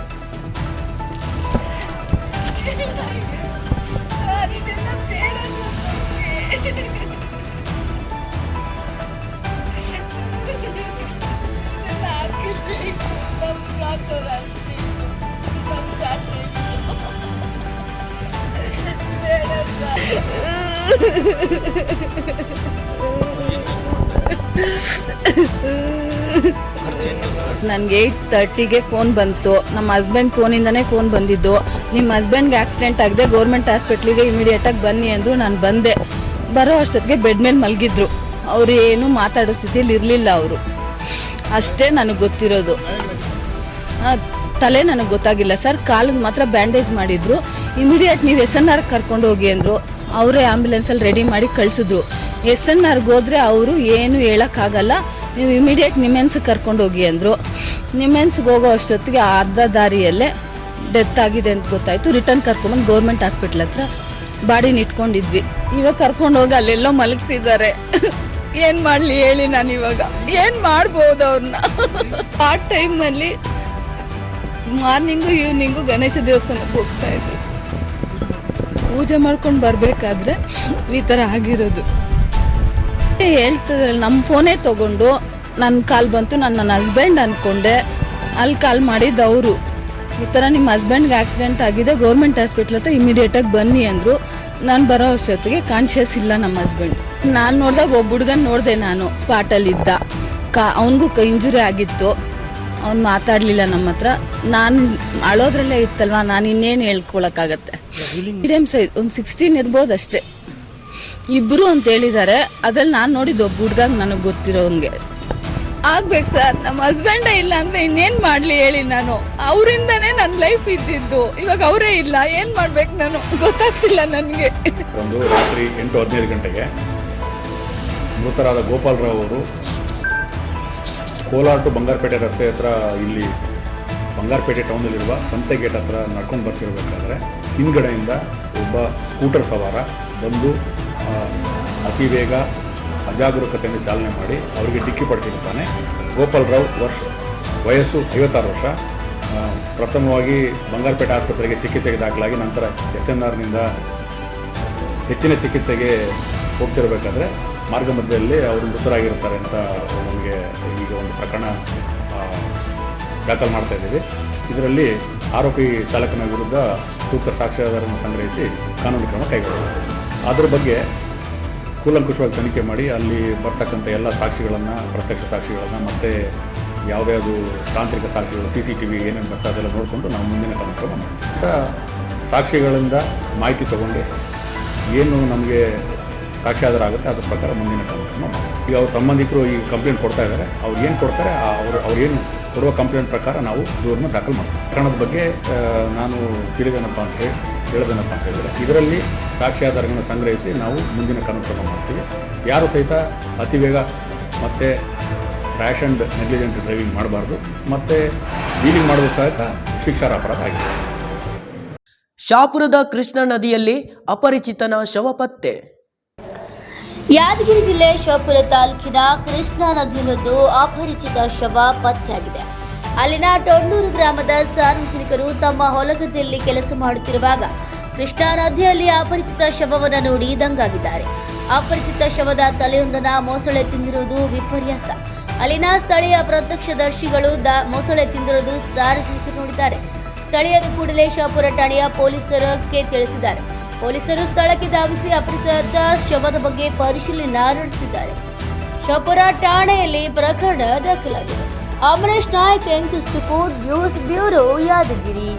ನನಗೆ 8:30ಗೆ ಫೋನ್ ಬಂತು. ನಮ್ಮ ಹಸ್ಬೆಂಡ್ ಫೋನಿಂದನೇ ಫೋನ್ ಬಂದಿದ್ದು. ನಿಮ್ಮ ಹಸ್ಬೆಂಡ್ಗೆ ಆಕ್ಸಿಡೆಂಟ್ ಆಗಿದೆ, ಗೌರ್ಮೆಂಟ್ ಹಾಸ್ಪಿಟ್ಲಿಗೆ ಇಮಿಡಿಯೇಟಾಗಿ ಬನ್ನಿ ಅಂದರು. ನಾನು ಬಂದೆ. ಬರೋ ಅಷ್ಟೊತ್ತಿಗೆ ಬೆಡ್ ಮೇಲೆ ಮಲಗಿದ್ರು. ಅವರು ಏನು ಮಾತಾಡೋ ಸ್ಥಿತಿಲಿ ಇರಲಿಲ್ಲ. ಅವರು ಅಷ್ಟೇ ನನಗೆ ಗೊತ್ತಿರೋದು. ತಲೆ ನನಗೆ ಗೊತ್ತಾಗಿಲ್ಲ ಸರ್. ಕಾಲಿಗೆ ಮಾತ್ರ ಬ್ಯಾಂಡೇಜ್ ಮಾಡಿದ್ರು. ಇಮಿಡಿಯೇಟ್ ನೀವು SNR ಕರ್ಕೊಂಡು ಹೋಗಿ ಅಂದರು. ಅವರೇ ಆ್ಯಂಬುಲೆನ್ಸಲ್ಲಿ ರೆಡಿ ಮಾಡಿ ಕಳಿಸಿದ್ರು. SNRಗೆ ಹೋದರೆ ಅವರು ಏನು ಹೇಳೋಕ್ಕಾಗಲ್ಲ, ನೀವು ಇಮಿಡಿಯೇಟ್ ನಿಮೆನ್ಸ್ಗೆ ಕರ್ಕೊಂಡು ಹೋಗಿ ಅಂದರು. ನಿಮೆನ್ಸ್ಗೆ ಹೋಗೋ ಅಷ್ಟೊತ್ತಿಗೆ ಅರ್ಧ ದಾರಿಯಲ್ಲೇ ಡೆತ್ ಆಗಿದೆ ಅಂತ ಗೊತ್ತಾಯಿತು. ರಿಟರ್ನ್ ಕರ್ಕೊಂಬಂದು ಗೌರ್ಮೆಂಟ್ ಹಾಸ್ಪಿಟ್ಲ್ ಹತ್ರ ಬಾಡಿನ ಇಟ್ಕೊಂಡಿದ್ವಿ. ಇವಾಗ ಕರ್ಕೊಂಡು ಹೋಗಿ ಅಲ್ಲೆಲ್ಲೋ ಮಲಗಿಸಿದ್ದಾರೆ. ಏನು ಮಾಡಲಿ ಹೇಳಿ, ನಾನು ಇವಾಗ ಏನು ಮಾಡ್ಬೋದು ಅವ್ರನ್ನ? ಆ ಟೈಮಲ್ಲಿ ಮಾರ್ನಿಂಗು ಈವ್ನಿಂಗು ಗಣೇಶ ದೇವಸ್ಥಾನಕ್ಕೆ ಹೋಗ್ತಾ ಇದ್ರು. ಪೂಜೆ ಮಾಡ್ಕೊಂಡು ಬರಬೇಕಾದ್ರೆ ಈ ಥರ ಆಗಿರೋದು. ಹೇಳ್ತಿದ್ರಲ್ಲ, ನಮ್ಮ ಫೋನೇ ತೊಗೊಂಡು ನನ್ನ ಕಾಲ್ ಬಂತು. ನಾನು ನನ್ನ ಹಸ್ಬೆಂಡ್ ಅಂದ್ಕೊಂಡೆ. ಅಲ್ಲಿ ಕಾಲ್ ಮಾಡಿದ್ದು ಅವರು, ಈ ಥರ ನಿಮ್ಮ ಹಸ್ಬೆಂಡ್ಗೆ ಆಕ್ಸಿಡೆಂಟ್ ಆಗಿದೆ, ಗೌರ್ಮೆಂಟ್ ಹಾಸ್ಪಿಟ್ಲ್ ಹತ್ರ ಇಮಿಡಿಯೇಟಾಗಿ ಬನ್ನಿ ಅಂದರು. ನಾನು ಬರೋ ಅಷ್ಟೊತ್ತಿಗೆ ಕಾನ್ಷಿಯಸ್ ಇಲ್ಲ ನಮ್ಮ ಹಸ್ಬೆಂಡ್. ನಾನು ನೋಡಿದಾಗ ಒಬ್ಬ ಹುಡುಗನ ನೋಡಿದೆ, ನಾನು ಸ್ಪಾಟಲ್ಲಿದ್ದ. ಅವನಿಗೂ ಇಂಜುರಿ ಆಗಿತ್ತು. ಅವ್ನು ಮಾತಾಡಲಿಲ್ಲ ನಮ್ಮ ಹತ್ರ. ನಾನು ಅಳೋದ್ರಲ್ಲೇ ಇತ್ತಲ್ವ, ನಾನು ಇನ್ನೇನು ಹೇಳ್ಕೊಳಕ್ಕಾಗತ್ತೆ. ಮೀಡಿಯಮ್ ಸೈಜ್ ಒಂದು 16 ಇರ್ಬೋದು ಅಷ್ಟೇ. ಇಬ್ಬರು ಅಂತ ಹೇಳಿದ್ದಾರೆ. ಅದ್ರಲ್ಲಿ ನಾನು ನೋಡಿದ್ದು ಒಬ್ಬ ಹುಡುಗಾಗ ನನಗೆ ಗೊತ್ತಿರೋಂಗೆ ಆಗ್ಬೇಕು ಸರ್. ನಮ್ಮ ಹಸ್ಬೆಂಡೇ ಇಲ್ಲ ಅಂದರೆ ಇನ್ನೇನು ಮಾಡಲಿ ಹೇಳಿ? ನಾನು ಅವರಿಂದನೇ ನನ್ನ ಲೈಫ್ ಇದ್ದಿದ್ದು. ಇವಾಗ ಅವರೇ ಇಲ್ಲ, ಏನು ಮಾಡ್ಬೇಕು ನಾನು ಗೊತ್ತಾಗ್ತಿಲ್ಲ ನನಗೆ. ಒಂದು ರಾತ್ರಿ 8:15 ಗಂಟೆಗೆ ಮೃತರಾದ ಗೋಪಾಲರಾವ್ ಅವರು ಕೋಲಾರ ಟು ಬಂಗಾರಪೇಟೆ ರಸ್ತೆ ಹತ್ರ, ಇಲ್ಲಿ ಬಂಗಾರಪೇಟೆ ಟೌನಲ್ಲಿರುವ ಸಂತೆ ಗೇಟ್ ಹತ್ರ ನಡ್ಕೊಂಡು ಬರ್ತಿರ್ಬೇಕಾದ್ರೆ ಹಿಂದ್ಗಡೆಯಿಂದ ಒಬ್ಬ ಸ್ಕೂಟರ್ ಸವಾರ ಬಂದು ಅತಿ ವೇಗ ಅಜಾಗರೂಕತೆಯಿಂದ ಚಾಲನೆ ಮಾಡಿ ಅವರಿಗೆ ಡಿಕ್ಕಿ ಪಡಿಸಿರ್ತಾನೆ. ಗೋಪಾಲರಾವ್ ವಯಸ್ಸು 56 ವರ್ಷ. ಪ್ರಥಮವಾಗಿ ಬಂಗಾರಪೇಟೆ ಆಸ್ಪತ್ರೆಗೆ ಚಿಕಿತ್ಸೆಗೆ ದಾಖಲಾಗಿ ನಂತರ SNRನಿಂದ ಹೆಚ್ಚಿನ ಚಿಕಿತ್ಸೆಗೆ ಹೋಗ್ತಿರಬೇಕಾದ್ರೆ ಮಾರ್ಗ ಮಧ್ಯದಲ್ಲಿ ಅವರು ಮೃತರಾಗಿರ್ತಾರೆ ಅಂತ ನಮಗೆ ಈಗ ಒಂದು ಪ್ರಕರಣ ದಾಖಲು ಮಾಡ್ತಾ ಇದ್ದೀವಿ. ಇದರಲ್ಲಿ ಆರೋಪಿ ಚಾಲಕನ ವಿರುದ್ಧ ಸೂಕ್ತ ಸಾಕ್ಷ್ಯಾಧಾರವನ್ನು ಸಂಗ್ರಹಿಸಿ ಕಾನೂನು ಕ್ರಮ ಕೈಗೊಳ್ಳಬೇಕು. ಅದರ ಬಗ್ಗೆ ಕೂಲಂಕುಷವಾಗಿ ತನಿಖೆ ಮಾಡಿ ಅಲ್ಲಿ ಬರ್ತಕ್ಕಂಥ ಎಲ್ಲ ಸಾಕ್ಷಿಗಳನ್ನು, ಪ್ರತ್ಯಕ್ಷ ಸಾಕ್ಷಿಗಳನ್ನು ಮತ್ತು ಯಾವುದ್ಯಾವುದು ತಾಂತ್ರಿಕ ಸಾಕ್ಷಿಗಳು, CCTV ಏನೇನು ಬರ್ತಾ ಅದೆಲ್ಲ ನೋಡಿಕೊಂಡು ನಾವು ಮುಂದಿನ ಕ್ರಮ ಮಾಡ್ತೀವಿ. ಅಂತ ಸಾಕ್ಷಿಗಳಿಂದ ಮಾಹಿತಿ ತಗೊಂಡು ಏನು ನಮಗೆ ಸಾಕ್ಷ್ಯಾಧಾರ ಆಗುತ್ತೆ ಅದ್ರ ಪ್ರಕಾರ ಮುಂದಿನ ಕ್ರಮ ಮಾಡ್ತೀವಿ. ಈಗ ಅವ್ರ ಸಂಬಂಧಿಕರು ಈ ಕಂಪ್ಲೇಂಟ್ ಕೊಡ್ತಾ ಇದ್ದಾರೆ. ಅವ್ರು ಏನು ಕೊಡ್ತಾರೆ ಅವ್ರು ಏನು ಕೊಡುವ ಕಂಪ್ಲೇಂಟ್ ಪ್ರಕಾರ ನಾವು ದೂರನ್ನ ದಾಖಲು ಮಾಡ್ತೀವಿ. ಪ್ರಕರಣದ ಬಗ್ಗೆ ನಾನು ಹೇಳೋದೇನಪ್ಪ ಅಂತ ಹೇಳಿದರೆ, ಇದರಲ್ಲಿ ಸಾಕ್ಷ್ಯಾಧಾರಗಳನ್ನು ಸಂಗ್ರಹಿಸಿ ನಾವು ಮುಂದಿನ ಕಾನೂನು ಕ್ರಮ ಮಾಡ್ತೀವಿ. ಯಾರು ಸಹಿತ ಅತಿವೇಗ ಮತ್ತು ರ್ಯಾಶ್ ಆ್ಯಂಡ್ ನೆಗ್ಲಿಜೆಂಟ್ ಡ್ರೈವಿಂಗ್ ಮಾಡಬಾರ್ದು, ಮತ್ತು ಡೀಲಿಂಗ್ ಮಾಡೋದು ಸಹಿತ ಶಿಕ್ಷಾರ್ಹ ಅಪರಾಧ ಆಗಿದೆ. ಶಾಪುರದ ಕೃಷ್ಣಾ ನದಿಯಲ್ಲಿ ಅಪರಿಚಿತನ ಶವ ಪತ್ತೆ. ಯಾದಗಿರಿ ಜಿಲ್ಲೆ ಶಾಪುರ ತಾಲೂಕಿನ ಕೃಷ್ಣಾ ನದಿಯಲ್ಲೊಂದು ಅಪರಿಚಿತ ಶವ ಪತ್ತೆಯಾಗಿದೆ. ಅಲ್ಲಿನ ಟೊಣ್ಣೂರು ಗ್ರಾಮದ ಸಾರ್ವಜನಿಕರು ತಮ್ಮ ಹೊಲಗದ್ದೆಯಲ್ಲಿ ಕೆಲಸ ಮಾಡುತ್ತಿರುವಾಗ ಕೃಷ್ಣಾ ನದಿಯಲ್ಲಿ ಅಪರಿಚಿತ ಶವವನ್ನು ನೋಡಿ ದಂಗಾಗಿದ್ದಾರೆ. ಅಪರಿಚಿತ ಶವದ ತಲೆಯೊಂದನ್ನು ಮೊಸಳೆ ತಿಂದಿರುವುದು ವಿಪರ್ಯಾಸ. ಅಲ್ಲಿನ ಸ್ಥಳೀಯ ಪ್ರತ್ಯಕ್ಷದರ್ಶಿಗಳು ಮೊಸಳೆ ತಿಂದಿರುವುದು ಸಾರ್ವಜನಿಕರು ನೋಡಿದ್ದಾರೆ. ಸ್ಥಳೀಯರು ಕೂಡಲೇ ಶಾಪುರ ಠಾಣೆಯ ಪೊಲೀಸರಿಗೆ ತಿಳಿಸಿದ್ದಾರೆ. ಪೊಲೀಸರು ಸ್ಥಳಕ್ಕೆ ಧಾವಿಸಿ ಅಪರಿಚಿತ ಶವದ ಬಗ್ಗೆ ಪರಿಶೀಲನೆ ನಡೆಸುತ್ತಿದ್ದಾರೆ. ಶಾಪುರ ಠಾಣೆಯಲ್ಲಿ ಪ್ರಕರಣ ದಾಖಲಾಗಿದೆ. Amaresh Naik, news bureau, Yadgir.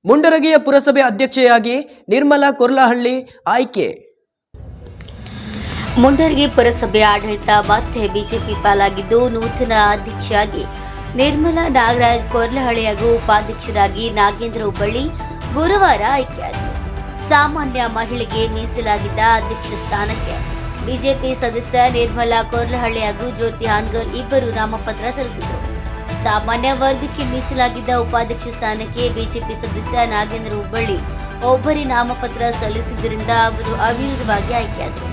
ಮುಂಡರಗಿಯ ಪುರಸಭೆ ಅಧ್ಯಕ್ಷೆಯಾಗಿ ನಿರ್ಮಲಾ ಕೊರ್ಲಹಳ್ಳಿ ಆಯ್ಕೆ. ಮುಂಡರಗಿ ಪುರಸಭೆ ಆಡಳಿತ ಮತ್ತೆ ಬಿಜೆಪಿ ಪಾಲಾಗಿದ್ದು, ನೂತನ ಅಧ್ಯಕ್ಷೆಯಾಗಿ ನಿರ್ಮಲಾ ನಾಗರಾಜ್ ಕೊರ್ಲಹಳ್ಳಿ ಹಾಗೂ ಉಪಾಧ್ಯಕ್ಷರಾಗಿ ನಾಗೇಂದ್ರ ಹುಬ್ಬಳ್ಳಿ, ಗುರುವಾರ ಆಯ್ಕೆಯಾದರು. ಸಾಮಾನ್ಯ ಮಹಿಳೆಗೆ ಮೀಸಲಾಗಿದ್ದ ಅಧ್ಯಕ್ಷ ಸ್ಥಾನಕ್ಕೆ ಬಿಜೆಪಿ ಸದಸ್ಯ ನಿರ್ಮಲಾ ಕೊರ್ಲಹಳ್ಳಿ ಹಾಗೂ ಜ್ಯೋತಿ ಹಾನ್ಗಲ್ ಇಬ್ಬರು ನಾಮಪತ್ರ ಸಲ್ಲಿಸಿದರು. ಸಾಮಾನ್ಯ ವರ್ಗಕ್ಕೆ ಮೀಸಲಾಗಿದ್ದ ಉಪಾಧ್ಯಕ್ಷ ಸ್ಥಾನಕ್ಕೆ ಬಿಜೆಪಿ ಸದಸ್ಯ ನಾಗೇಂದ್ರ ಹುಬ್ಬಳ್ಳಿ ಒಬ್ಬರೇ ನಾಮಪತ್ರ ಸಲ್ಲಿಸಿದ್ದರಿಂದ ಅವರು ಅವಿರೋಧವಾಗಿ ಆಯ್ಕೆಯಾದರು.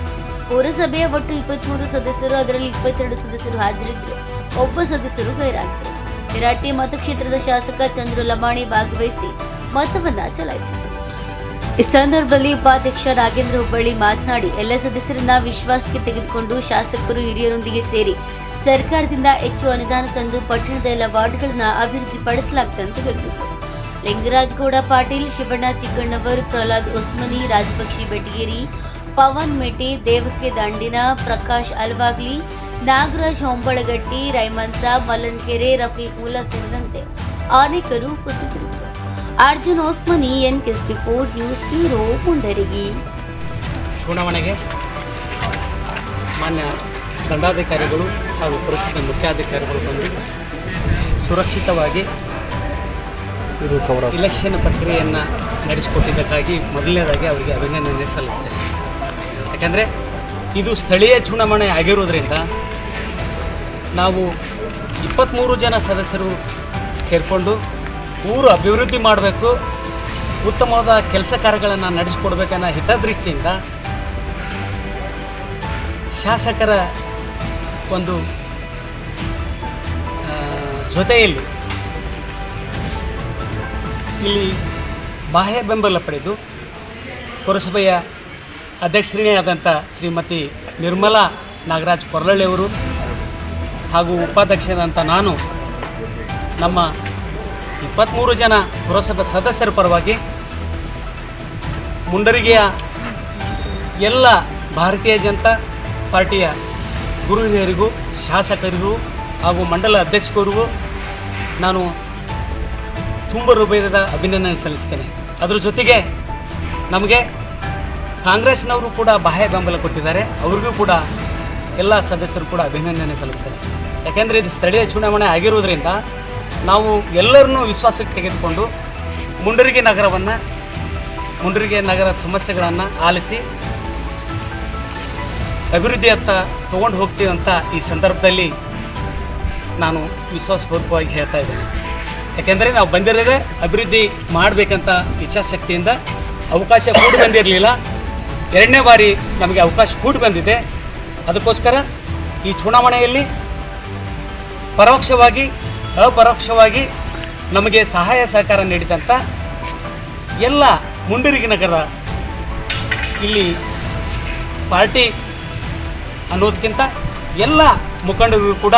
ಪುರಸಭೆಯ ಒಟ್ಟು 23 ಸದಸ್ಯರು, ಅದರಲ್ಲಿ 22 ಸದಸ್ಯರು ಹಾಜರಿದ್ದರು, ಒಬ್ಬ ಸದಸ್ಯರು ಗೈರಾಗಿದ್ದರು. ವಿರಾಟಿ ಮತಕ್ಷೇತ್ರದ ಶಾಸಕ ಚಂದ್ರು ಲಮಾಣಿ ಭಾಗವಹಿಸಿ ಮತವನ್ನ ಚಲಾಯಿಸಿದರು. ಈ ಸಂದರ್ಭದಲ್ಲಿ ಉಪಾಧ್ಯಕ್ಷ ನಾಗೇಂದ್ರ ಹುಬ್ಬಳ್ಳಿ ಮಾತನಾಡಿ, ಎಲ್ಲ ಸದಸ್ಯರನ್ನ ವಿಶ್ವಾಸಕ್ಕೆ ತೆಗೆದುಕೊಂಡು ಶಾಸಕರು ಹಿರಿಯರೊಂದಿಗೆ ಸೇರಿ ಸರ್ಕಾರದಿಂದ ಹೆಚ್ಚು ಅನುದಾನ ತಂದು ಪಟ್ಟಣದ ಎಲ್ಲ ವಾರ್ಡ್ಗಳನ್ನ ಅಭಿವೃದ್ಧಿಪಡಿಸಲಾಗುತ್ತದೆ ಅಂತ ತಿಳಿಸಿದರು. ಲಿಂಗರಾಜ್ ಗೌಡ ಪಾಟೀಲ್, ಶಿವಣ್ಣ ಚಿಕ್ಕಣ್ಣವರ್, ಪ್ರಹ್ಲಾದ್ ಹೊಸ್ಮನಿ, ರಾಜಪಕ್ಷಿ ಬೆಟಗೇರಿ, ಪವನ್ ಮೆಟಿ, ದೇವಕ್ಕೆ ದಂಡಿನ, ಪ್ರಕಾಶ್ ಅಲ್ವಾಗ್ಲಿ, ನಾಗರಾಜ್ ಹೊಂಬಳಗಟ್ಟಿ, ರೈಮನ್ ಸಾಬ್, ಮಲ್ಲನ್ಕೆರೆ, ರಫೀಕ್ ಮುಲ್ಲಾ ಸೇರಿದಂತೆ ಅನೇಕರು ಉಪಸ್ಥಿತರಿದ್ದರು. Arjun Hosmani, NK64 news bureau, Mundaragi. ಚುನಾವಣೆಗೆ ಮಾನ್ಯ ದಂಡಾಧಿಕಾರಿಗಳು ಹಾಗೂ ಪುರಸಭೆ ಮುಖ್ಯಾಧಿಕಾರಿಗಳು ಬಂದು ಸುರಕ್ಷಿತವಾಗಿ ಇಲೆಕ್ಷನ್ ಪ್ರಕ್ರಿಯೆಯನ್ನು ನಡೆಸಿಕೊಟ್ಟಿದ್ದಕ್ಕಾಗಿ ಮೊದಲನೇದಾಗಿ ಅವರಿಗೆ ಅಭಿನಂದನೆ ಸಲ್ಲಿಸ್ತೇನೆ. ಯಾಕಂದರೆ ಇದು ಸ್ಥಳೀಯ ಚುನಾವಣೆ ಆಗಿರೋದ್ರಿಂದ ನಾವು 23 ಜನ ಸದಸ್ಯರು ಸೇರಿಕೊಂಡು ಊರು ಅಭಿವೃದ್ಧಿ ಮಾಡಬೇಕು, ಉತ್ತಮವಾದ ಕೆಲಸ ಕಾರ್ಯಗಳನ್ನು ನಡೆಸಿಕೊಡ್ಬೇಕನ್ನೋ ಹಿತದೃಷ್ಟಿಯಿಂದ ಶಾಸಕರ ಒಂದು ಜೊತೆಯಲ್ಲಿ ಇಲ್ಲಿ ಬಾಹ್ಯ ಬೆಂಬಲ ಪಡೆದು ಪುರಸಭೆಯ ಅಧ್ಯಕ್ಷರೇ ಆದಂಥ ಶ್ರೀಮತಿ ನಿರ್ಮಲಾ ನಾಗರಾಜ್ ಕೊರ್ಲಳ್ಳಿಯವರು ಹಾಗೂ ಉಪಾಧ್ಯಕ್ಷರಾದಂಥ ನಾನು ನಮ್ಮ 23 ಜನ ಪುರಸಭೆ ಸದಸ್ಯರ ಪರವಾಗಿ ಮುಂಡರಗಿಯ ಎಲ್ಲ ಭಾರತೀಯ ಜನತಾ ಪಾರ್ಟಿಯ ಗುರು ಹಿರಿಯರಿಗೂ, ಶಾಸಕರಿಗೂ ಹಾಗೂ ಮಂಡಲ ಅಧ್ಯಕ್ಷರಿಗೂ ನಾನು ತುಂಬ ಹೃದಯದ ಅಭಿನಂದನೆ ಸಲ್ಲಿಸ್ತೇನೆ. ಅದರ ಜೊತೆಗೆ ನಮಗೆ ಕಾಂಗ್ರೆಸ್ನವರು ಕೂಡ ಬಾಹ್ಯ ಬೆಂಬಲ ಕೊಟ್ಟಿದ್ದಾರೆ, ಅವ್ರಿಗೂ ಕೂಡ ಎಲ್ಲ ಸದಸ್ಯರು ಕೂಡ ಅಭಿನಂದನೆ ಸಲ್ಲಿಸ್ತೇನೆ. ಯಾಕೆಂದರೆ ಇದು ಸ್ಥಳೀಯ ಚುನಾವಣೆ ಆಗಿರೋದ್ರಿಂದ ನಾವು ಎಲ್ಲರನ್ನೂ ವಿಶ್ವಾಸಕ್ಕೆ ತೆಗೆದುಕೊಂಡು ಮುಂಡರಗಿ ನಗರದ ಸಮಸ್ಯೆಗಳನ್ನು ಆಲಿಸಿ ಅಭಿವೃದ್ಧಿಯತ್ತ ತೊಗೊಂಡು ಹೋಗ್ತೀವಿ ಅಂತ ಈ ಸಂದರ್ಭದಲ್ಲಿ ನಾನು ವಿಶ್ವಾಸಪೂರ್ವಕವಾಗಿ ಹೇಳ್ತಾ ಇದ್ದೇನೆ. ಯಾಕೆಂದರೆ ನಾವು ಬಂದಿರೋದೇ ಅಭಿವೃದ್ಧಿ ಮಾಡಬೇಕಂತ ಇಚ್ಛಾಶಕ್ತಿಯಿಂದ. ಅವಕಾಶ ಕೂಡಿ ಬಂದಿರಲಿಲ್ಲ, 2ನೇ ಬಾರಿ ನಮಗೆ ಅವಕಾಶ ಕೂಡಿ ಬಂದಿದೆ. ಅದಕ್ಕೋಸ್ಕರ ಈ ಚುನಾವಣೆಯಲ್ಲಿ ಪರೋಕ್ಷವಾಗಿ ಅಪರೋಕ್ಷವಾಗಿ ನಮಗೆ ಸಹಾಯ ಸಹಕಾರ ನೀಡಿದಂಥ ಎಲ್ಲ ಮುಂಡರಗಿ ನಗರ ಇಲ್ಲಿ ಪಾರ್ಟಿ ಅನ್ನೋದಕ್ಕಿಂತ ಎಲ್ಲ ಮುಖಂಡರಿಗೂ ಕೂಡ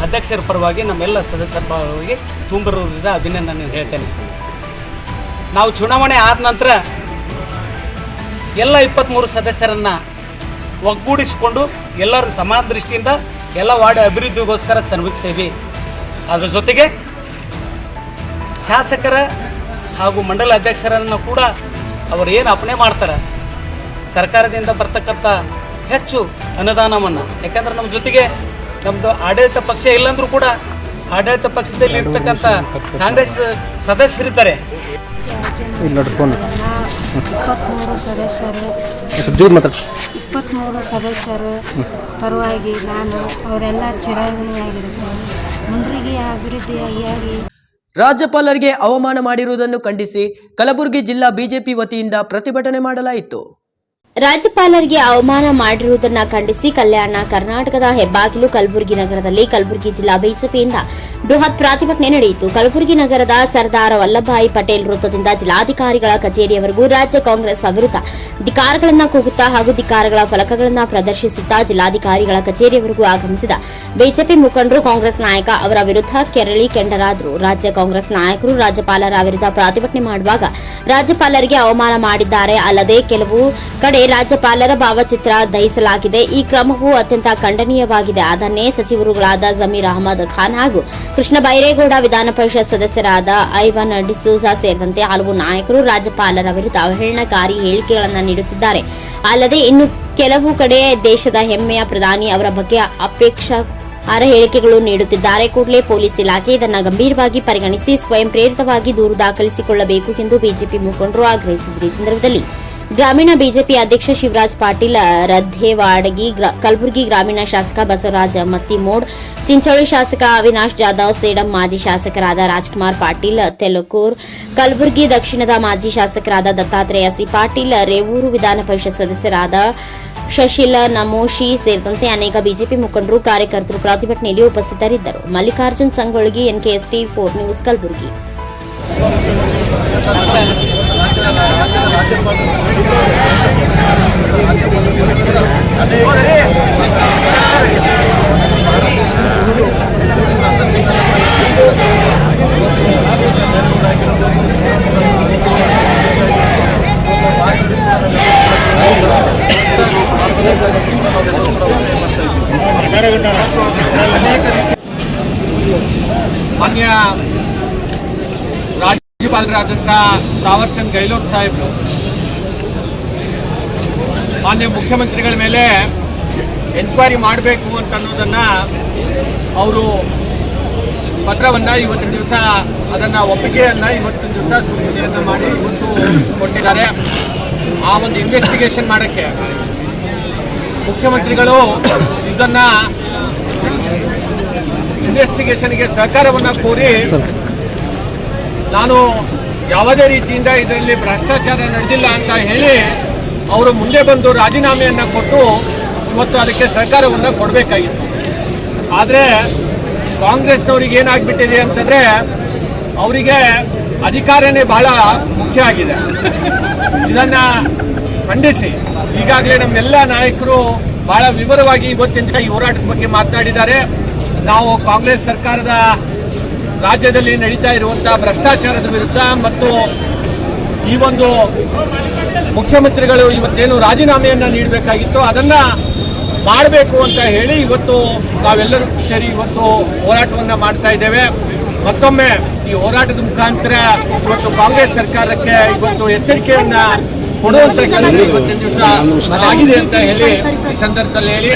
ಅಧ್ಯಕ್ಷರ ಪರವಾಗಿ ನಮ್ಮೆಲ್ಲ ಸದಸ್ಯರ ಪರವಾಗಿ ತುಂಬ ಹೃದಯದ ಅಭಿನಂದನೆ ಹೇಳ್ತೇನೆ. ನಾವು ಚುನಾವಣೆ ಆದ ನಂತರ ಎಲ್ಲ 23 ಸದಸ್ಯರನ್ನು ಒಗ್ಗೂಡಿಸಿಕೊಂಡು ಎಲ್ಲರೂ ಸಮಾನ ದೃಷ್ಟಿಯಿಂದ ಎಲ್ಲ ವಾರ್ಡ್ ಅಭಿವೃದ್ಧಿಗೋಸ್ಕರ ಶ್ರಮಿಸ್ತೇವೆ. ಅದರ ಜೊತೆಗೆ ಶಾಸಕರ ಹಾಗೂ ಮಂಡಲ ಅಧ್ಯಕ್ಷರನ್ನು ಕೂಡ ಅವರು ಏನು ಅರ್ಪಣೆ ಮಾಡ್ತಾರೆ ಸರ್ಕಾರದಿಂದ ಬರ್ತಕ್ಕಂಥ ಹೆಚ್ಚು ಅನುದಾನವನ್ನು, ಯಾಕಂದ್ರೆ ನಮ್ಮ ಜೊತೆಗೆ ನಮ್ಮದು ಆಡಳಿತ ಪಕ್ಷ ಇಲ್ಲಾಂದ್ರೂ ಕೂಡ ಆಡಳಿತ ಪಕ್ಷದಲ್ಲಿ ಇರ್ತಕ್ಕಂಥ ಕಾಂಗ್ರೆಸ್ ಸದಸ್ಯರಿದ್ದಾರೆ. 23 ಸದಸ್ಯರು ಪರವಾಗಿ ನಾನು ಅವರೆಲ್ಲ ಚಿರಋಣಿಯಾಗಿರುತ್ತೇನೆ. ಮುಂದರಿಗೆ ಅಭಿವೃದ್ಧಿಯಾಗಿ ರಾಜ್ಯಪಾಲರಿಗೆ ಅವಮಾನ ಮಾಡಿರುವುದನ್ನು ಖಂಡಿಸಿ ಕಲಬುರಗಿ ಜಿಲ್ಲಾ ಬಿಜೆಪಿ ವತಿಯಿಂದ ಪ್ರತಿಭಟನೆ ಮಾಡಲಾಯಿತು. ರಾಜ್ಯಪಾಲರಿಗೆ ಅವಮಾನ ಮಾಡಿರುವುದನ್ನು ಖಂಡಿಸಿ ಕಲ್ಯಾಣ ಕರ್ನಾಟಕದ ಹೆಬ್ಬಾಗಿಲು ಕಲಬುರಗಿ ನಗರದಲ್ಲಿ ಕಲಬುರಗಿ ಜಿಲ್ಲಾ ಬಿಜೆಪಿಯಿಂದ ಬೃಹತ್ ಪ್ರತಿಭಟನೆ ನಡೆಯಿತು. ಕಲಬುರಗಿ ನಗರದ ಸರ್ದಾರ್ ವಲ್ಲಭಭಾಯಿ ಪಟೇಲ್ ವೃತ್ತದಿಂದ ಜಿಲ್ಲಾಧಿಕಾರಿಗಳ ಕಚೇರಿಯವರೆಗೂ ರಾಜ್ಯ ಕಾಂಗ್ರೆಸ್ ವಿರುದ್ಧ ಧಿಕ್ಕಾರಗಳನ್ನು ಕೂಗುತ್ತಾ ಹಾಗೂ ಧಿಕ್ಕಾರಗಳ ಫಲಕಗಳನ್ನು ಪ್ರದರ್ಶಿಸುತ್ತಾ ಜಿಲ್ಲಾಧಿಕಾರಿಗಳ ಕಚೇರಿಯವರೆಗೂ ಆಗಮಿಸಿದ ಬಿಜೆಪಿ ಮುಖಂಡರು ಕಾಂಗ್ರೆಸ್ ನಾಯಕ ಅವರ ವಿರುದ್ಧ ಕೆರಳಿ ಕೆಂಡರಾದರು. ರಾಜ್ಯ ಕಾಂಗ್ರೆಸ್ ನಾಯಕರು ರಾಜ್ಯಪಾಲರ ವಿರುದ್ಧ ಪ್ರತಿಭಟನೆ ಮಾಡುವಾಗ ರಾಜ್ಯಪಾಲರಿಗೆ ಅವಮಾನ ಮಾಡಿದ್ದಾರೆ. ಅಲ್ಲದೆ ಕೆಲವು ಕಡೆ ರಾಜ್ಯಪಾಲರ ಭಾವಚಿತ್ರ ದಹಿಸಲಾಗಿದೆ. ಈ ಕ್ರಮವು ಅತ್ಯಂತ ಖಂಡನೀಯವಾಗಿದೆ. ಅದನ್ನೇ ಸಚಿವರುಗಳಾದ ಜಮೀರ್ ಅಹಮದ್ ಖಾನ್ ಹಾಗೂ ಕೃಷ್ಣ ಬೈರೇಗೌಡ, ವಿಧಾನ ಪರಿಷತ್ ಸದಸ್ಯರಾದ ಐವನ್ ಡಿಸೋಜಾ ಸೇರಿದಂತೆ ಹಲವು ನಾಯಕರು ರಾಜ್ಯಪಾಲರ ವಿರುದ್ಧ ಅವಹೇಳನಕಾರಿ ಹೇಳಿಕೆಗಳನ್ನು ನೀಡುತ್ತಿದ್ದಾರೆ. ಅಲ್ಲದೆ ಇನ್ನು ಕೆಲವು ಕಡೆ ದೇಶದ ಹೆಮ್ಮೆಯ ಪ್ರಧಾನಿ ಅವರ ಬಗ್ಗೆ ಹೇಳಿಕೆಗಳು ನೀಡುತ್ತಿದ್ದಾರೆ. ಕೂಡಲೇ ಪೊಲೀಸ್ ಇಲಾಖೆ ಇದನ್ನು ಗಂಭೀರವಾಗಿ ಪರಿಗಣಿಸಿ ಸ್ವಯಂ ಪ್ರೇರಿತವಾಗಿ ದೂರು ದಾಖಲಿಸಿಕೊಳ್ಳಬೇಕು ಎಂದು ಬಿಜೆಪಿ ಮುಖಂಡರು ಆಗ್ರಹಿಸಿದರು. ಈ ಸಂದರ್ಭದಲ್ಲಿ ಗ್ರಾಮೀಣ ಬಿಜೆಪಿ ಅಧ್ಯಕ್ಷ ಶಿವರಾಜ್ ಪಾಟೀಲ್ ರದ್ದೇವಾಡಗಿ, ಕಲಬುರಗಿ ಗ್ರಾಮೀಣ ಶಾಸಕ ಬಸವರಾಜ ಮತ್ತಿಮೋಡ್, ಚಿಂಚೋಳಿ ಶಾಸಕ ಅವಿನಾಶ್ ಜಾಧವ್, ಸೇಡಂ ಮಾಜಿ ಶಾಸಕರಾದ ರಾಜ್ಕುಮಾರ್ ಪಾಟೀಲ್ ತೆಲುಕೂರ್, ಕಲಬುರಗಿ ದಕ್ಷಿಣದ ಮಾಜಿ ಶಾಸಕರಾದ ದತ್ತಾತ್ರೇಯ ಸಿ ಪಾಟೀಲ್, ರೇವೂರು ವಿಧಾನ ಪರಿಷತ್ ಸದಸ್ಯರಾದ ಶಶಿಲ ನಮೋಶಿ ಸೇರಿದಂತೆ ಅನೇಕ ಬಿಜೆಪಿ ಮುಖಂಡರು, ಕಾರ್ಯಕರ್ತರು ಪ್ರತಿಭಟನೆಯಲ್ಲಿ ಉಪಸ್ಥಿತರಿದ್ದರು. Mallikarjun Sangolgi, NKST 4 news, Kalaburagi. ಮಾನ್ಯ ರಾಜ್ಯಪಾಲರಾದಂಥ ತಾವರ್ಚಂದ್ ಗೆಹ್ಲೋಟ್ ಸಾಹೇಬರು ಮಾನ್ಯ ಮುಖ್ಯಮಂತ್ರಿಗಳ ಮೇಲೆ ಎನ್ಕ್ವೈರಿ ಮಾಡಬೇಕು ಅಂತ ಅನ್ನೋದನ್ನು ಅವರು ಪತ್ರವನ್ನು ಇವತ್ತಿನ ದಿವಸ ಅದನ್ನು ಒಪ್ಪಿಗೆಯನ್ನು ಇವತ್ತಿನ ದಿವಸ ಸೂಚನೆಯನ್ನು ಮಾಡಿ ಇವತ್ತು ಕೊಟ್ಟಿದ್ದಾರೆ. ಆ ಒಂದು ಇನ್ವೆಸ್ಟಿಗೇಷನ್ ಮಾಡೋಕ್ಕೆ ಮುಖ್ಯಮಂತ್ರಿಗಳು ಇದನ್ನು ಇನ್ವೆಸ್ಟಿಗೇಷನ್ಗೆ ಸಹಕಾರವನ್ನು ಕೋರಿ ನಾನು ಯಾವುದೇ ರೀತಿಯಿಂದ ಇದರಲ್ಲಿ ಭ್ರಷ್ಟಾಚಾರ ನಡೆದಿಲ್ಲ ಅಂತ ಹೇಳಿ ಅವರು ಮುಂದೆ ಬಂದು ರಾಜೀನಾಮೆಯನ್ನು ಕೊಟ್ಟು ಇವತ್ತು ಅದಕ್ಕೆ ಸಹಕಾರವನ್ನು ಕೊಡಬೇಕಾಗಿತ್ತು. ಆದರೆ ಕಾಂಗ್ರೆಸ್ನವ್ರಿಗೆ ಏನಾಗ್ಬಿಟ್ಟಿದೆ ಅಂತಂದರೆ ಅವರಿಗೆ ಅಧಿಕಾರನೇ ಬಹಳ ಮುಖ್ಯ ಆಗಿದೆ. ಇದನ್ನು ಖಂಡಿಸಿ ಈಗಾಗಲೇ ನಮ್ಮೆಲ್ಲ ನಾಯಕರು ಬಹಳ ವಿವರವಾಗಿ ಇವತ್ತಿನ ಈ ಹೋರಾಟದ ಬಗ್ಗೆ ಮಾತನಾಡಿದ್ದಾರೆ. ನಾವು ಕಾಂಗ್ರೆಸ್ ಸರ್ಕಾರದ ರಾಜ್ಯದಲ್ಲಿ ನಡೀತಾ ಇರುವಂತಹ ಭ್ರಷ್ಟಾಚಾರದ ವಿರುದ್ಧ ಮತ್ತು ಈ ಒಂದು ಮುಖ್ಯಮಂತ್ರಿಗಳು ಇವತ್ತೇನು ರಾಜೀನಾಮೆಯನ್ನು ನೀಡಬೇಕಾಗಿತ್ತು ಅದನ್ನು ಮಾಡಬೇಕು ಅಂತ ಹೇಳಿ ಇವತ್ತು ನಾವೆಲ್ಲರೂ ಸೇರಿ ಇವತ್ತು ಹೋರಾಟವನ್ನು ಮಾಡ್ತಾ ಇದ್ದೇವೆ. ಮತ್ತೊಮ್ಮೆ ಈ ಹೋರಾಟದ ಮುಖಾಂತರ ಇವತ್ತು ಕಾಂಗ್ರೆಸ್ ಸರ್ಕಾರಕ್ಕೆ ಇವತ್ತು ಎಚ್ಚರಿಕೆಯನ್ನ ಕೊಡುವಂತ ಕೆಲಸ ಇವತ್ತಿನ ದಿವಸ ಆಗಿದೆ ಅಂತ ಹೇಳಿ ಈ ಸಂದರ್ಭದಲ್ಲಿ ಹೇಳಿ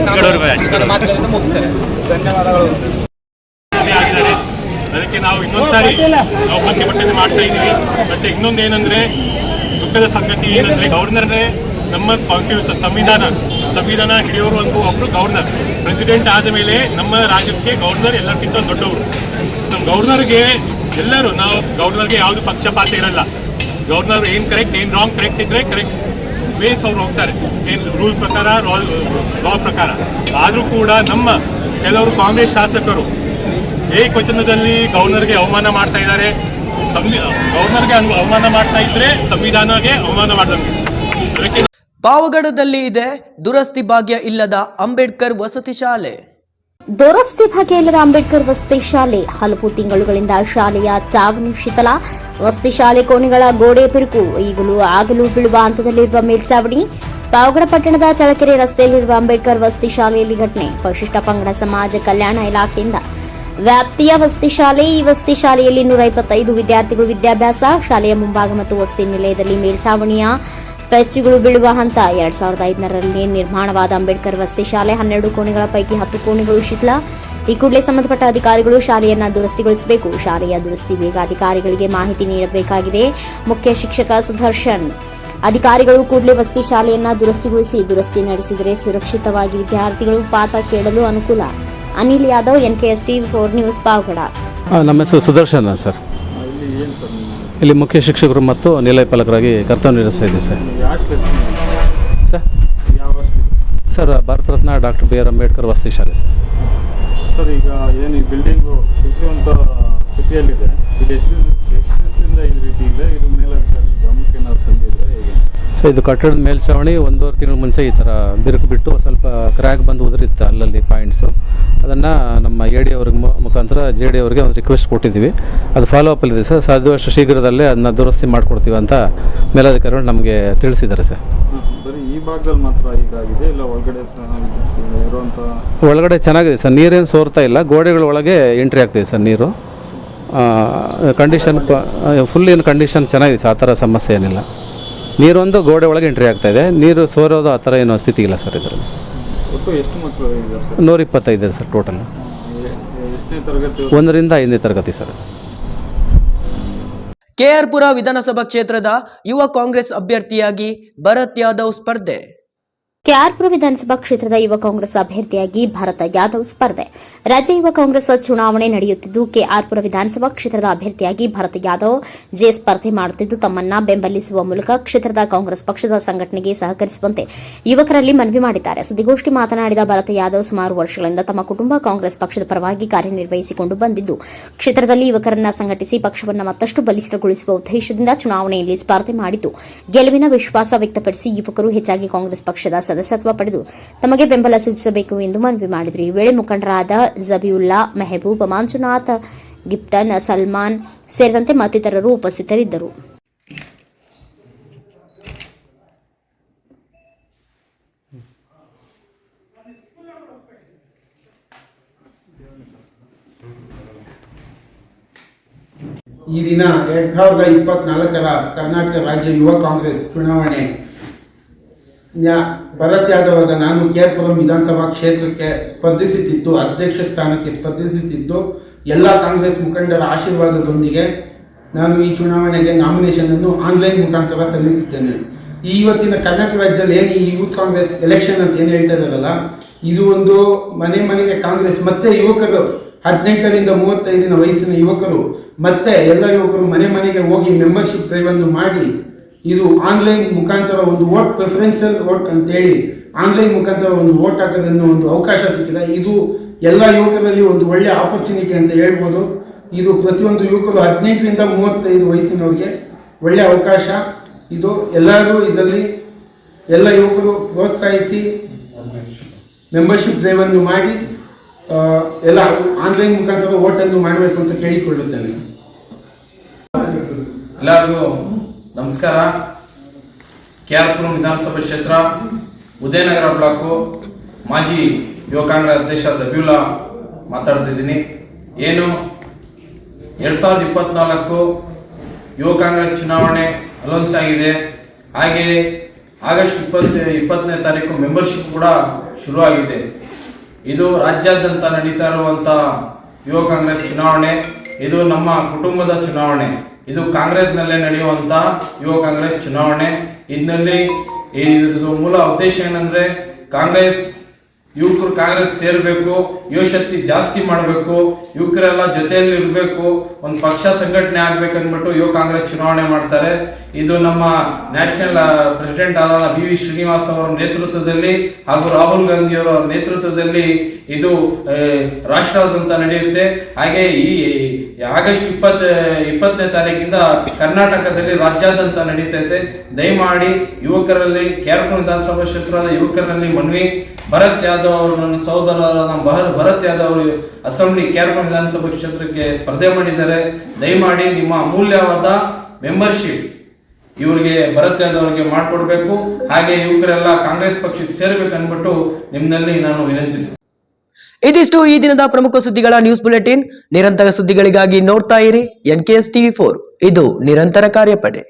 ನನ್ನ ಮಾತುಗಳನ್ನು ಮುಗಿಸ್ತೇನೆ. ಧನ್ಯವಾದಗಳು. ಅದಕ್ಕೆ ನಾವು ಇನ್ನೊಂದ್ಸಾರಿ ನಾವು ಪ್ರತಿಭಟನೆ ಮಾಡ್ತಾ ಇದ್ದೀವಿ. ಮತ್ತೆ ಇನ್ನೊಂದೇನೆಂದ್ರೆ ದುಃಖದ ಸಂಗತಿ ಏನಂದ್ರೆ ಗವರ್ನರ್ನೇ ನಮ್ಮ ಕಾನ್ಸ್ಟಿಟ್ಯೂಷನ್ ಸಂವಿಧಾನ ಹಿಡಿಯೋರು ಅಂತ ಒಬ್ರು ಗವರ್ನರ್. ಪ್ರೆಸಿಡೆಂಟ್ ಆದ ಮೇಲೆ ನಮ್ಮ ರಾಜ್ಯಕ್ಕೆ ಗವರ್ನರ್ ಎಲ್ಲರಿಗಿಂತ ದೊಡ್ಡವರು. ನಮ್ಮ ಗವರ್ನರ್ಗೆ ಎಲ್ಲರೂ ನಾವು ಗವರ್ನರ್ಗೆ ಯಾವುದು ಪಕ್ಷಪಾತ ಇರಲ್ಲ. ಗವರ್ನರ್ ಏನು ಕರೆಕ್ಟ್ ಏನು ರಾಂಗ್ ಕರೆಕ್ಟ್ ಇದ್ರೆ ಕರೆಕ್ಟ್ ವೇಸ್ ಅವ್ರು ಹೋಗ್ತಾರೆ, ಏನು ರೂಲ್ಸ್ ಪ್ರಕಾರ ಲಾ ಪ್ರಕಾರ. ಆದರೂ ಕೂಡ ನಮ್ಮ ಕೆಲವರು ಕಾಂಗ್ರೆಸ್ ಶಾಸಕರು ಏಕವಚನದಲ್ಲಿ ಗವರ್ನರ್ಗೆ ಅವಮಾನ ಮಾಡ್ತಾ ಇದ್ದಾರೆ. ಗವರ್ನರ್ಗೆ ಅವಮಾನ ಮಾಡ್ತಾ ಇದ್ರೆ ಸಂವಿಧಾನಕ್ಕೆ ಅವಮಾನ ಮಾಡ್ದಂಗೆ. ಅದಕ್ಕೆ ಪಾವಗಡದಲ್ಲಿ ಇದೆ ದುರಸ್ತಿ ಭಾಗ್ಯ ಇಲ್ಲದ ಅಂಬೇಡ್ಕರ್ ವಸತಿ ಶಾಲೆ. ದುರಸ್ತಿ ಭಾಗ್ಯ ಇಲ್ಲದ ಅಂಬೇಡ್ಕರ್ ವಸತಿ ಶಾಲೆ. ಹಲವು ತಿಂಗಳುಗಳಿಂದ ಶಾಲೆಯ ಚಾವಣಿ ಶಿಥಿಲ, ವಸತಿ ಶಾಲೆ ಕೋಣೆಗಳ ಗೋಡೆ ಬಿರುಕು, ಈಗಲೂ ಆಗಲೂ ಬೀಳುವ ಹಂತದಲ್ಲಿರುವ ಮೇಲ್ಚಾವಣಿ. ಪಾವಗಡ ಪಟ್ಟಣದ ಚಳಕೆರೆ ರಸ್ತೆಯಲ್ಲಿರುವ ಅಂಬೇಡ್ಕರ್ ವಸತಿ ಶಾಲೆಯಲ್ಲಿ ಘಟನೆ. ಪರಿಶಿಷ್ಟ ಪಂಗಡ ಸಮಾಜ ಕಲ್ಯಾಣ ಇಲಾಖೆಯಿಂದ ವ್ಯಾಪ್ತಿಯ ವಸತಿ ಶಾಲೆ. ಈ ವಸತಿ ಶಾಲೆಯಲ್ಲಿ 125 ವಿದ್ಯಾರ್ಥಿಗಳು ವಿದ್ಯಾಭ್ಯಾಸ. ಶಾಲೆಯ ಮುಂಭಾಗ ಮತ್ತು ವಸತಿ ನಿಲಯದಲ್ಲಿ ಮೇಲ್ಛಾವಣಿಯ ಪೆಚ್ಚುಗಳು ಬೀಳುವ ಹಂತ. 2005ರಲ್ಲಿ ನಿರ್ಮಾಣವಾದ ಅಂಬೇಡ್ಕರ್ ವಸತಿ ಶಾಲೆ 12 ಕೋಣೆಗಳ ಪೈಕಿ 10 ಕೋಣೆಗಳು ಶಿಥಿಲ. ಈ ಕೂಡಲೇ ಸಂಬಂಧಪಟ್ಟ ಅಧಿಕಾರಿಗಳು ಶಾಲೆಯನ್ನು ದುರಸ್ತಿಗೊಳಿಸಬೇಕು. ಶಾಲೆಯ ದುರಸ್ತಿ ಬೇಗ ಅಧಿಕಾರಿಗಳಿಗೆ ಮಾಹಿತಿ ನೀಡಬೇಕಾಗಿದೆ. ಮುಖ್ಯ ಶಿಕ್ಷಕ ಸುದರ್ಶನ್. ಅಧಿಕಾರಿಗಳು ಕೂಡಲೇ ವಸತಿ ಶಾಲೆಯನ್ನು ದುರಸ್ತಿ ನಡೆಸಿದರೆ ಸುರಕ್ಷಿತವಾಗಿ ವಿದ್ಯಾರ್ಥಿಗಳು ಪಾಠ ಕೇಳಲು ಅನುಕೂಲ. Anil Yadav, NKST 4 news, Pavagada. ನಮ್ಮ ಹೆಸರು ಸುದರ್ಶನ್ ಸರ್. ಇಲ್ಲಿ ಮುಖ್ಯ ಶಿಕ್ಷಕರು ಮತ್ತು ನಿಲಯ ಪಾಲಕರಾಗಿ ಕರ್ತವ್ಯ ನಿರ್ವಹಿಸ್ತಾ ಇದ್ದೀವಿ sir. Sir Bharat Ratna doctor BR Ambedkar ವಸತಿ ಶಾಲೆ ಸರ್. ಸರ್ ಈಗ ಏನು ಈ ಬಿಲ್ಡಿಂಗು ಕುಸಿಯುವಂಥ ಸ್ಥಿತಿಯಲ್ಲಿದೆ, ಇದು ಎಷ್ಟು ದಿವಸದಿಂದ ಈ ರೀತಿ ಇದೆ? ಇದು ಮೇಲಧಿಕಾರಿ ಗಮನಕ್ಕೆ ಏನಾದ್ರು ತಂದಿದ್ರೆ ಹೇಗೆ? ಸೊ ಇದು ಕಟ್ಟಡದ ಮೇಲ್ಛಾವಣಿ 1.5 ತಿಂಗಳ ಮುಂಚೆ ಈ ಥರ ಬಿರುಕು ಬಿಟ್ಟು ಸ್ವಲ್ಪ ಕ್ರ್ಯಾಕ್ ಬಂದು ಉದುರಿತ್ತು ಅಲ್ಲಲ್ಲಿ ಪಾಯಿಂಟ್ಸು. ಅದನ್ನು ನಮ್ಮ AD ಅವ್ರಿಗೆ ಮುಖಾಂತರ JD ಅವರಿಗೆ ಒಂದು ರಿಕ್ವೆಸ್ಟ್ ಕೊಟ್ಟಿದ್ದೀವಿ. ಅದು ಫಾಲೋ ಅಪ್ಪಲ್ಲಿದೆ ಸರ್. ಸಾಧ್ಯವಷ್ಟು ಶೀಘ್ರದಲ್ಲೇ ಅದನ್ನ ದುರಸ್ತಿ ಮಾಡಿಕೊಡ್ತೀವಿ ಅಂತ ಮೇಲಧಿಕಾರಿಗಳು ನಮಗೆ ತಿಳಿಸಿದ್ದಾರೆ ಸರ್. ಬರೀ ಈ ಭಾಗದಲ್ಲಿ ಮಾತ್ರ ಹೀಗಾಗಿದೆ, ಇಲ್ಲ ಒಳಗಡೆ ಇರುವಂಥ? ಒಳಗಡೆ ಚೆನ್ನಾಗಿದೆ ಸರ್, ನೀರೇನು ಸೋರ್ತಾ ಇಲ್ಲ. ಗೋಡೆಗಳ ಒಳಗೆ ಎಂಟ್ರಿ ಆಗ್ತಿದೆ ಸರ್ ನೀರು. ಕಂಡೀಷನ್ ಫುಲ್ ಏನು ಕಂಡೀಷನ್ ಚೆನ್ನಾಗಿದೆ ಸರ್, ಆ ಥರ ಸಮಸ್ಯೆ ಏನಿಲ್ಲ. ನೀರೊಂದು ಗೋಡೆ ಒಳಗೆ ಎಂಟ್ರಿ ಆಗ್ತಾಯಿದೆ, ನೀರು ಸೋರೋದು ಆ ಥರ ಏನೋ ಸ್ಥಿತಿ ಇಲ್ಲ ಸರ್ ಇದರಲ್ಲಿ. ಒಟ್ಟು ಎಷ್ಟು ಮಕ್ಕಳು? 125 ಇದೆ ಸರ್ ಟೋಟಲ್. 1ರಿಂದ 5ನೇ ತರಗತಿ ಸರ್. ಕೆಆರ್ ಪುರ ವಿಧಾನಸಭಾ ಕ್ಷೇತ್ರದ ಯುವ ಕಾಂಗ್ರೆಸ್ ಅಭ್ಯರ್ಥಿಯಾಗಿ ಭರತ್ ಯಾದವ್ ಸ್ಪರ್ಧೆ. ಕೆಆರ್ಪುರ ವಿಧಾನಸಭಾ ಕ್ಷೇತ್ರದ ಯುವ ಕಾಂಗ್ರೆಸ್ ಅಭ್ಯರ್ಥಿಯಾಗಿ ಭರತ ಯಾದವ್ ಸ್ಪರ್ಧೆ. ರಾಜ್ಯ ಯುವ ಕಾಂಗ್ರೆಸ್ ಚುನಾವಣೆ ನಡೆಯುತ್ತಿದ್ದು ಕೆಆರ್ಪುರ ವಿಧಾನಸಭಾ ಕ್ಷೇತ್ರದ ಅಭ್ಯರ್ಥಿಯಾಗಿ ಭರತ ಯಾದವ್ ಸ್ಪರ್ಧೆ ಮಾಡುತ್ತಿದ್ದು ತಮ್ಮನ್ನ ಬೆಂಬಲಿಸುವ ಮೂಲಕ ಕ್ಷೇತ್ರದ ಕಾಂಗ್ರೆಸ್ ಪಕ್ಷದ ಸಂಘಟನೆಗೆ ಸಹಕರಿಸುವಂತೆ ಯುವಕರಲ್ಲಿ ಮನವಿ ಮಾಡಿದ್ದಾರೆ. ಸುದ್ದಿಗೋಷ್ಠಿ ಮಾತನಾಡಿದ ಭರತ ಯಾದವ್ ಸುಮಾರು ವರ್ಷಗಳಿಂದ ತಮ್ಮ ಕುಟುಂಬ ಕಾಂಗ್ರೆಸ್ ಪಕ್ಷದ ಪರವಾಗಿ ಕಾರ್ಯನಿರ್ವಹಿಸಿಕೊಂಡು ಬಂದಿದ್ದು ಕ್ಷೇತ್ರದಲ್ಲಿ ಯುವಕರನ್ನ ಸಂಘಟಿಸಿ ಪಕ್ಷವನ್ನು ಮತ್ತಷ್ಟು ಬಲಿಷ್ಠಗೊಳಿಸುವ ಉದ್ದೇಶದಿಂದ ಚುನಾವಣೆಯಲ್ಲಿ ಸ್ಪರ್ಧೆ ಮಾಡಿದ್ದು ಗೆಲುವಿನ ವಿಶ್ವಾಸ ವ್ಯಕ್ತಪಡಿಸಿ ಯುವಕರು ಹೆಚ್ಚಾಗಿ ಕಾಂಗ್ರೆಸ್ ಪಕ್ಷದ ಸದಸ್ಯತ್ವ ಪಡೆದು ತಮಗೆ ಬೆಂಬಲ ಸೂಚಿಸಬೇಕು ಎಂದು ಮನವಿ ಮಾಡಿದರು. ಈ ವೇಳೆ ಮುಖಂಡರಾದ ಜಬಿಯುಲ್ಲಾ, ಮೆಹಬೂಬ್, ಮಂಜುನಾಥ್, ಗಿಪ್ಟನ್, ಸಲ್ಮಾನ್ ಸೇರಿದಂತೆ ಮತ್ತಿತರರು ಉಪಸ್ಥಿತರಿದ್ದರು. ಈ ದಿನ 2024ರ ಕರ್ನಾಟಕ ರಾಜ್ಯ ಯುವ ಕಾಂಗ್ರೆಸ್ ಚುನಾವಣೆ ಭರತ್ ಯಾದವ್ ನಾನು ಕೆಆರ್ಪುರಂ ವಿಧಾನಸಭಾ ಕ್ಷೇತ್ರಕ್ಕೆ ಸ್ಪರ್ಧಿಸುತ್ತಿದ್ದು ಅಧ್ಯಕ್ಷ ಸ್ಥಾನಕ್ಕೆ ಸ್ಪರ್ಧಿಸುತ್ತಿದ್ದು ಎಲ್ಲ ಕಾಂಗ್ರೆಸ್ ಮುಖಂಡರ ಆಶೀರ್ವಾದದೊಂದಿಗೆ ನಾನು ಈ ಚುನಾವಣೆಗೆ ನಾಮಿನೇಷನ್ ಅನ್ನು ಆನ್ಲೈನ್ ಮುಖಾಂತರ ಸಲ್ಲಿಸುತ್ತೇನೆ. ಈ ಇವತ್ತಿನ ಕರ್ನಾಟಕ ರಾಜ್ಯದಲ್ಲಿ ಏನು ಈ ಯೂತ್ ಕಾಂಗ್ರೆಸ್ ಎಲೆಕ್ಷನ್ ಅಂತ ಏನು ಹೇಳ್ತಾ ಇದ್ದಾರಲ್ಲ, ಇದು ಒಂದು ಮನೆ ಮನೆಗೆ ಕಾಂಗ್ರೆಸ್ ಮತ್ತೆ ಯುವಕರು 18ರಿಂದ 35 ವಯಸ್ಸಿನ ಯುವಕರು ಮತ್ತೆ ಎಲ್ಲ ಯುವಕರು ಮನೆ ಮನೆಗೆ ಹೋಗಿ ಮೆಂಬರ್ಶಿಪ್ ಡ್ರೈವ್ ಅನ್ನು ಮಾಡಿ ಇದು ಆನ್ಲೈನ್ ಮುಖಾಂತರ ಒಂದು ವೋಟ್ ಪ್ರಿಫರೆನ್ಷಿಯಲ್ ವೋಟ್ ಅಂತೇಳಿ ಆನ್ಲೈನ್ ಮುಖಾಂತರ ಒಂದು ವೋಟ್ ಹಾಕೋದನ್ನು ಒಂದು ಅವಕಾಶ ಸಿಕ್ಕಿದೆ. ಇದು ಎಲ್ಲ ಯುವಕರಲ್ಲಿ ಒಂದು ಒಳ್ಳೆಯ ಆಪರ್ಚುನಿಟಿ ಅಂತ ಹೇಳ್ಬೋದು. ಇದು ಪ್ರತಿಯೊಂದು ಯುವಕರು 18ರಿಂದ 35 ವಯಸ್ಸಿನವರಿಗೆ ಒಳ್ಳೆಯ ಅವಕಾಶ. ಇದು ಎಲ್ಲರೂ ಇದರಲ್ಲಿ ಎಲ್ಲ ಯುವಕರು ಪ್ರೋತ್ಸಾಹಿಸಿ ಮೆಂಬರ್ಶಿಪ್ ಡ್ರೈವ್ ಅನ್ನು ಮಾಡಿ ಎಲ್ಲ ಆನ್ಲೈನ್ ಮುಖಾಂತರ ವೋಟನ್ನು ಮಾಡಬೇಕು ಅಂತ ಕೇಳಿಕೊಳ್ಳುತ್ತೇನೆ. ಎಲ್ಲರಿಗೂ ನಮಸ್ಕಾರ. ಕೆಆರ್ಪುರ ವಿಧಾನಸಭಾ ಕ್ಷೇತ್ರ ಉದಯನಗರ ಬ್ಲಾಕು ಮಾಜಿ ಯುವ ಕಾಂಗ್ರೆಸ್ ಅಧ್ಯಕ್ಷ ಜಬಿಯುಲ್ಲಾ ಮಾತಾಡ್ತಿದ್ದೀನಿ. ಏನು 2024 ಯುವ ಕಾಂಗ್ರೆಸ್ ಚುನಾವಣೆ ಅನೌನ್ಸ್ ಆಗಿದೆ. ಹಾಗೆ ಆಗಸ್ಟ್ 20ನೇ ತಾರೀಕು ಮೆಂಬರ್ಶಿಪ್ ಕೂಡ ಶುರುವಾಗಿದೆ. ಇದು ರಾಜ್ಯಾದ್ಯಂತ ನಡೀತಾ ಇರುವಂಥ ಯುವ ಕಾಂಗ್ರೆಸ್ ಚುನಾವಣೆ. ಇದು ನಮ್ಮ ಕುಟುಂಬದ ಚುನಾವಣೆ. ಇದು ಕಾಂಗ್ರೆಸ್ನಲ್ಲೇ ನಡೆಯುವಂಥ ಯುವ ಕಾಂಗ್ರೆಸ್ ಚುನಾವಣೆ. ಇದರಲ್ಲಿ ಇದ್ರದ್ದು ಮೂಲ ಉದ್ದೇಶ ಏನಂದ್ರೆ ಯುವಕರು ಕಾಂಗ್ರೆಸ್ ಸೇರಬೇಕು, ಯುವಶಕ್ತಿ ಜಾಸ್ತಿ ಮಾಡಬೇಕು, ಯುವಕರೆಲ್ಲ ಜೊತೆಯಲ್ಲಿ ಇರಬೇಕು, ಒಂದು ಪಕ್ಷ ಸಂಘಟನೆ ಆಗ್ಬೇಕನ್ಬಿಟ್ಟು ಯುವ ಕಾಂಗ್ರೆಸ್ ಚುನಾವಣೆ ಮಾಡ್ತಾರೆ. ಇದು ನಮ್ಮ ನ್ಯಾಷನಲ್ ಪ್ರೆಸಿಡೆಂಟ್ ಆದ BV ಶ್ರೀನಿವಾಸ್ ಅವರ ನೇತೃತ್ವದಲ್ಲಿ ಹಾಗೂ ರಾಹುಲ್ ಗಾಂಧಿ ಅವರ ನೇತೃತ್ವದಲ್ಲಿ ಇದು ರಾಷ್ಟ್ರಾದ್ಯಂತ ನಡೆಯುತ್ತೆ. ಹಾಗೆ ಈ ಆಗಸ್ಟ್ 20ನೇ ತಾರೀಕಿಂದ ಕರ್ನಾಟಕದಲ್ಲಿ ರಾಜ್ಯಾದ್ಯಂತ ನಡೀತೈತೆ. ದಯಮಾಡಿ ಯುವಕರಲ್ಲಿ ಕೆಆರ್ಪುರ ವಿಧಾನಸಭಾ ಕ್ಷೇತ್ರದ ಯುವಕರಲ್ಲಿ ಮನವಿ, ಭರತ್ ಯಾದವ್ ಅವರು ನನ್ನ ಸಹೋದರ ಭರತ್ ಯಾದವ್ ಅವರು ಅಸೆಂಬ್ಲಿ ಕೆಆರ್ಪುರ ವಿಧಾನಸಭಾ ಕ್ಷೇತ್ರಕ್ಕೆ ಸ್ಪರ್ಧೆ ಮಾಡಿದ್ದಾರೆ. ದಯಮಾಡಿ ನಿಮ್ಮ ಅಮೂಲ್ಯವಾದ ಮೆಂಬರ್ಶಿಪ್ ಇವರಿಗೆ ಭರತ್ ಯಾದವ್ ಅವರಿಗೆ ಮಾಡಿಕೊಡ್ಬೇಕು. ಹಾಗೆ ಯುವಕರೆಲ್ಲ ಕಾಂಗ್ರೆಸ್ ಪಕ್ಷಕ್ಕೆ ಸೇರಬೇಕು ಅನ್ಬಿಟ್ಟು ನಿಮ್ಮಲ್ಲಿ ನಾನು ವಿನಂತಿಸ್ತೀನಿ. ಇದಿಷ್ಟು ಈ ದಿನದ ಪ್ರಮುಖ ಸುದ್ದಿಗಳ ನ್ಯೂಸ್ ಬುಲೆಟಿನ್. ನಿರಂತರ ಸುದ್ದಿಗಳಿಗಾಗಿ ನೋಡ್ತಾ ಇರಿ NKS TV4. ಇದು ನಿರಂತರ ಕಾರ್ಯಪಡೆ.